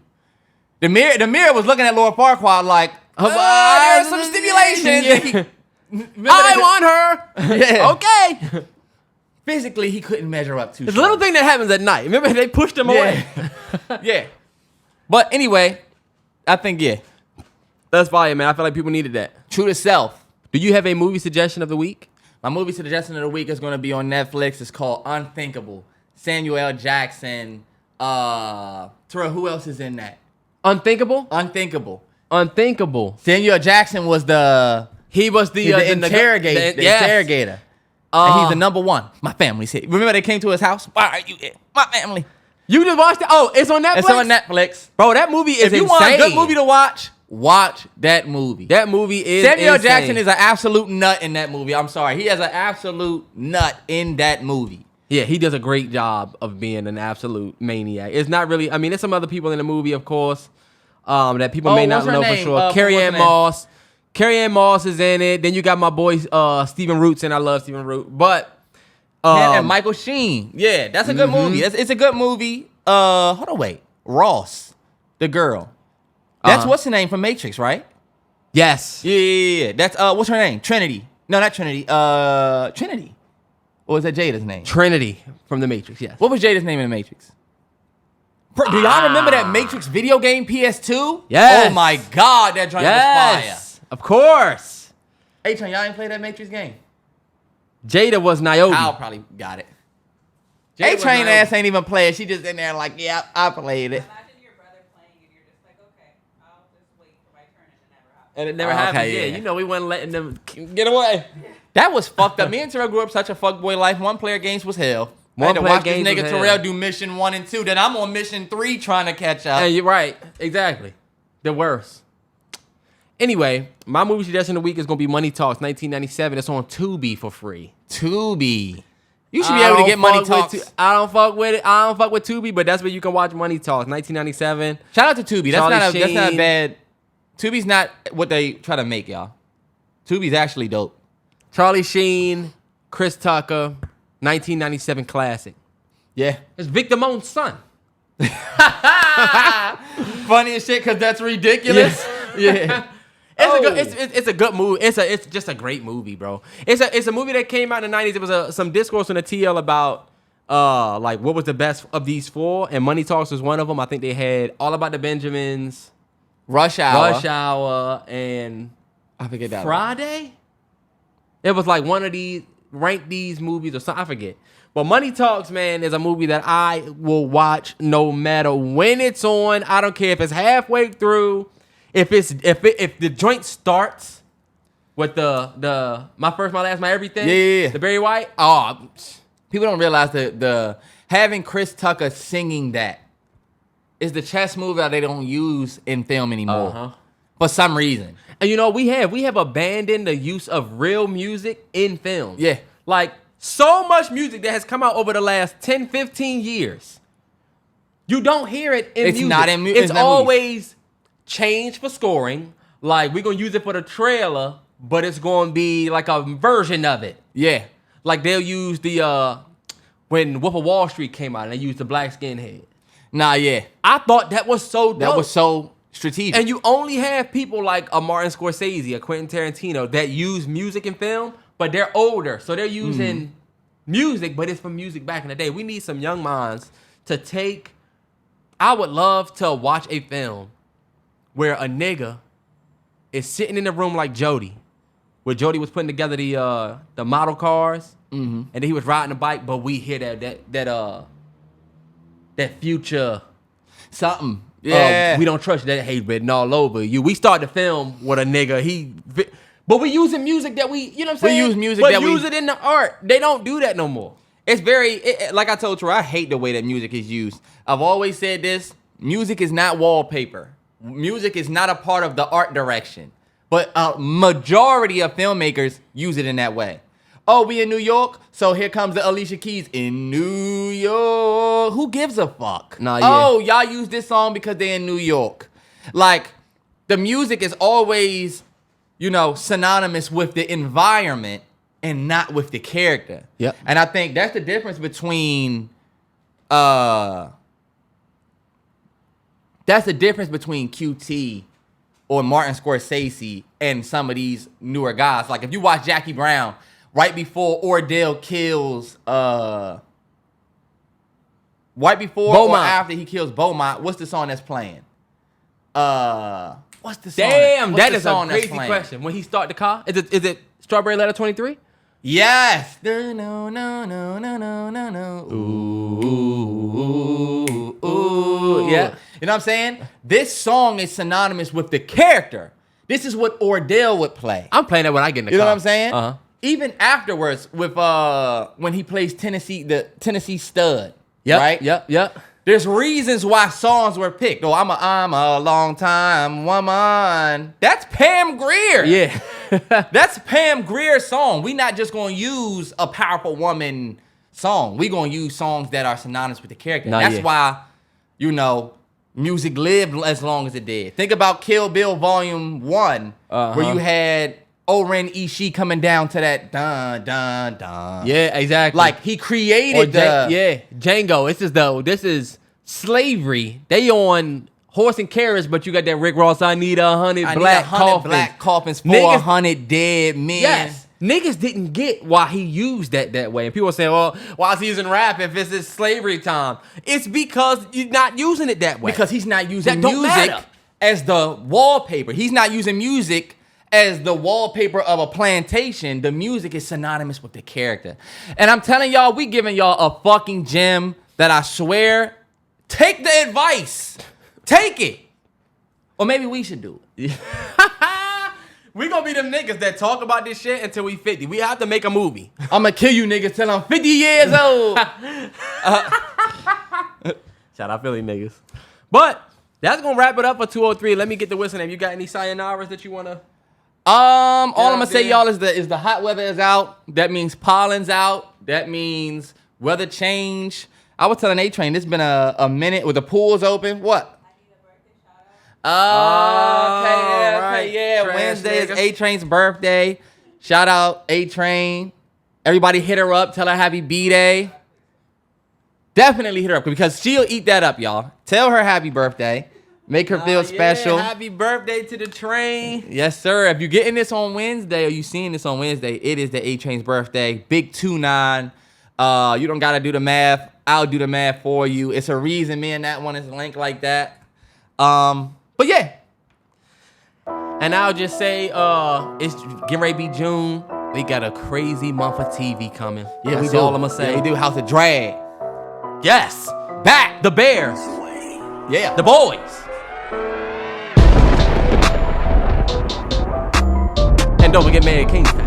The mirror was looking at Lord Farquaad like, there's some stimulation. I want her. Yeah. Okay. Physically, he couldn't measure up to. It's a little thing that happens at night. Remember, they pushed him away. Yeah. But anyway, I think, that's fire, man. I feel like people needed that. True to self. Do you have a movie suggestion of the week? My movie suggestion of the week is going to be on Netflix. It's called Unthinkable. Samuel L. Jackson. Terrell, who else is in that? Unthinkable. Samuel Jackson was the interrogator. Interrogator. And he's the number one. My family's here. Remember they came to his house? Why are you here? My family. You just watched it? Oh, it's on Netflix? It's on Netflix. Bro, that movie is insane. If you want a good movie to watch that movie. That movie is Samuel insane. Jackson is an absolute nut in that movie. I'm sorry. He has an absolute nut in that movie. Yeah, he does a great job of being an absolute maniac. It's not really, I mean, there's some other people in the movie, of course, that people may not know for sure. Carrie-Anne Moss. Carrie-Anne Moss is in it. Then you got my boy Stephen Root, and I love Stephen Root. But and Michael Sheen. Yeah, that's a good movie. It's a good movie. Hold on, wait. Ross, the girl. That's what's her name from Matrix, right? Yes. Yeah. That's what's her name? Trinity. No, not Trinity. Trinity. Or was that Jada's name? Trinity from the Matrix. Yes. What was Jada's name in the Matrix? Do y'all remember that Matrix video game PS2? Yes. Oh my God, that joint was fire. Of course. H-Train, y'all ain't played that Matrix game? Jada was Niobe. Kyle probably got it. H-Train ass ain't even playing. She just in there like, yeah, I played it. Imagine your brother playing and you're just like, okay, I'll just wait for my turn And it never happened. Okay, Yeah, you know, we wasn't letting them get away. That was fucked up. Me and Terrell grew up such a fuckboy life. One player games was hell. I had to watch this nigga Terrell do mission 1 and 2. Then I'm on mission 3 trying to catch up. Hey, you're right. Exactly. The worst. Anyway, my movie suggestion of the week is going to be Money Talks 1997. It's on Tubi for free. Tubi. You should be able to get Money Talks. I don't fuck with it. I don't fuck with Tubi, but that's where you can watch Money Talks 1997. Shout out to Tubi. That's not bad. Tubi's not what they try to make, y'all. Tubi's actually dope. Charlie Sheen, Chris Tucker, 1997 classic. Yeah. It's Vic Damone's son. Funny as shit because that's ridiculous. Yeah. It's a good movie. It's just a great movie, bro. It's a movie that came out in the 90s. It was some discourse on the TL about like what was the best of these four, and Money Talks was one of them. I think they had All About the Benjamins, Rush Hour, and I forget that Friday. One. It was like one of these rank these movies or something. I forget. But Money Talks, man, is a movie that I will watch no matter when it's on. I don't care if it's halfway through. If the joint starts with the my first, my last, my everything, yeah. The Barry White. Oh, people don't realize the having Chris Tucker singing that is the chess move that they don't use in film anymore for some reason. And you know we have abandoned the use of real music in film. Yeah, like so much music that has come out over the last 10, 15 years You don't hear it in It's music. not in music. It's always changed for scoring. Like, we're going to use it for the trailer, but it's going to be like a version of it. Yeah. Like, they'll use the, when Wolf of Wall Street came out, and they used the black skinhead. Nah, yeah. I thought that was so dope. That was so strategic. And you only have people like a Martin Scorsese, a Quentin Tarantino that use music in film, but they're older. So they're using music, but it's from music back in the day. We need some young minds to take... I would love to watch a film where a nigga is sitting in the room like Jody, where Jody was putting together the model cars, and then he was riding a bike, but we hear that future something. Yeah. We don't trust you, that hate written all over you. We start the film with a nigga, but we using music that we, you know what I'm saying? We use music but that we... use it in the art. They don't do that no more. It's very, like I told Troy, I hate the way that music is used. I've always said this, music is not wallpaper. Music is not a part of the art direction. But a majority of filmmakers use it in that way. Oh, we in New York? So here comes the Alicia Keys in New York. Who gives a fuck? Nah, yeah. Oh, y'all use this song because they're in New York. Like, the music is always, you know, synonymous with the environment and not with the character. Yep. And I think that's the difference between QT or Martin Scorsese and some of these newer guys. Like if you watch Jackie Brown, right before Ordell kills right before Beaumont. or after he kills Beaumont, what's the song that's playing? What's the song? Damn, what's that the is song a that's crazy playing? question. When he start the car, is it Strawberry Letter 23? Yes. No, no, no, no, no, no, no. Ooh, ooh, ooh. Yeah. You know what I'm saying? This song is synonymous with the character. This is what Ordell would play. I'm playing that when I get in the car. You know what I'm saying? Uh-huh. Even afterwards with when he plays the Tennessee Stud. Yep, Right? Yep. There's reasons why songs were picked. Oh, I'm a long time woman. That's Pam Grier. Yeah. That's Pam Grier's song. We not just gonna use a powerful woman song. We gonna use songs that are synonymous with the character. Nah, That's yeah. why, you know, music lived as long as it did. Think about Kill Bill Volume 1, where you had Oren Ishii coming down to that dun dun dun. Yeah, exactly. Like he created Django. This is slavery. They on horse and carriage, but you got that Rick Ross. I need 100 black coffins. Black coffins for Niggas- 100 dead men. Yes. Niggas didn't get why he used that way. And people say, well, why is he using rap if it's his slavery time? It's because you're not using it that way. Because he's not using That don't music matter. as the wallpaper. He's not using music as the wallpaper of a plantation. The music is synonymous with the character. And I'm telling y'all, we giving y'all a fucking gem that I swear, take the advice. Take it. Or maybe we should do it. We gonna be them niggas that talk about this shit until we 50. We have to make a movie. I'm gonna kill you niggas till I'm 50 years old. Shout out Philly niggas. But that's gonna wrap it up for 203. Let me get the whistle name. You got any sayonaras that you wanna? All I'm gonna say, man. y'all, is the hot weather is out. That means pollen's out. That means weather change. I was telling A-Train, it's been a minute with the pools open. What? Yeah. Trash Wednesday is nigga. A-Train's birthday. Shout out A-Train. Everybody hit her up. Tell her happy B-Day. Definitely hit her up because she'll eat that up, y'all. Tell her happy birthday. Make her feel special. Happy birthday to the train. Yes, sir. If you're getting this on Wednesday or you seeing this on Wednesday, it is the A-Train's birthday. Big 2-9. You don't got to do the math. I'll do the math for you. It's a reason me and that one is linked like that. But yeah. And I'll just say, it's getting ready to be June. We got a crazy month of TV coming. Yeah, That's we do. all I'm gonna say. Yeah, we do House of Drag. Yes. Back. The Bears. Yeah. The boys. And don't forget Mary Kingstown.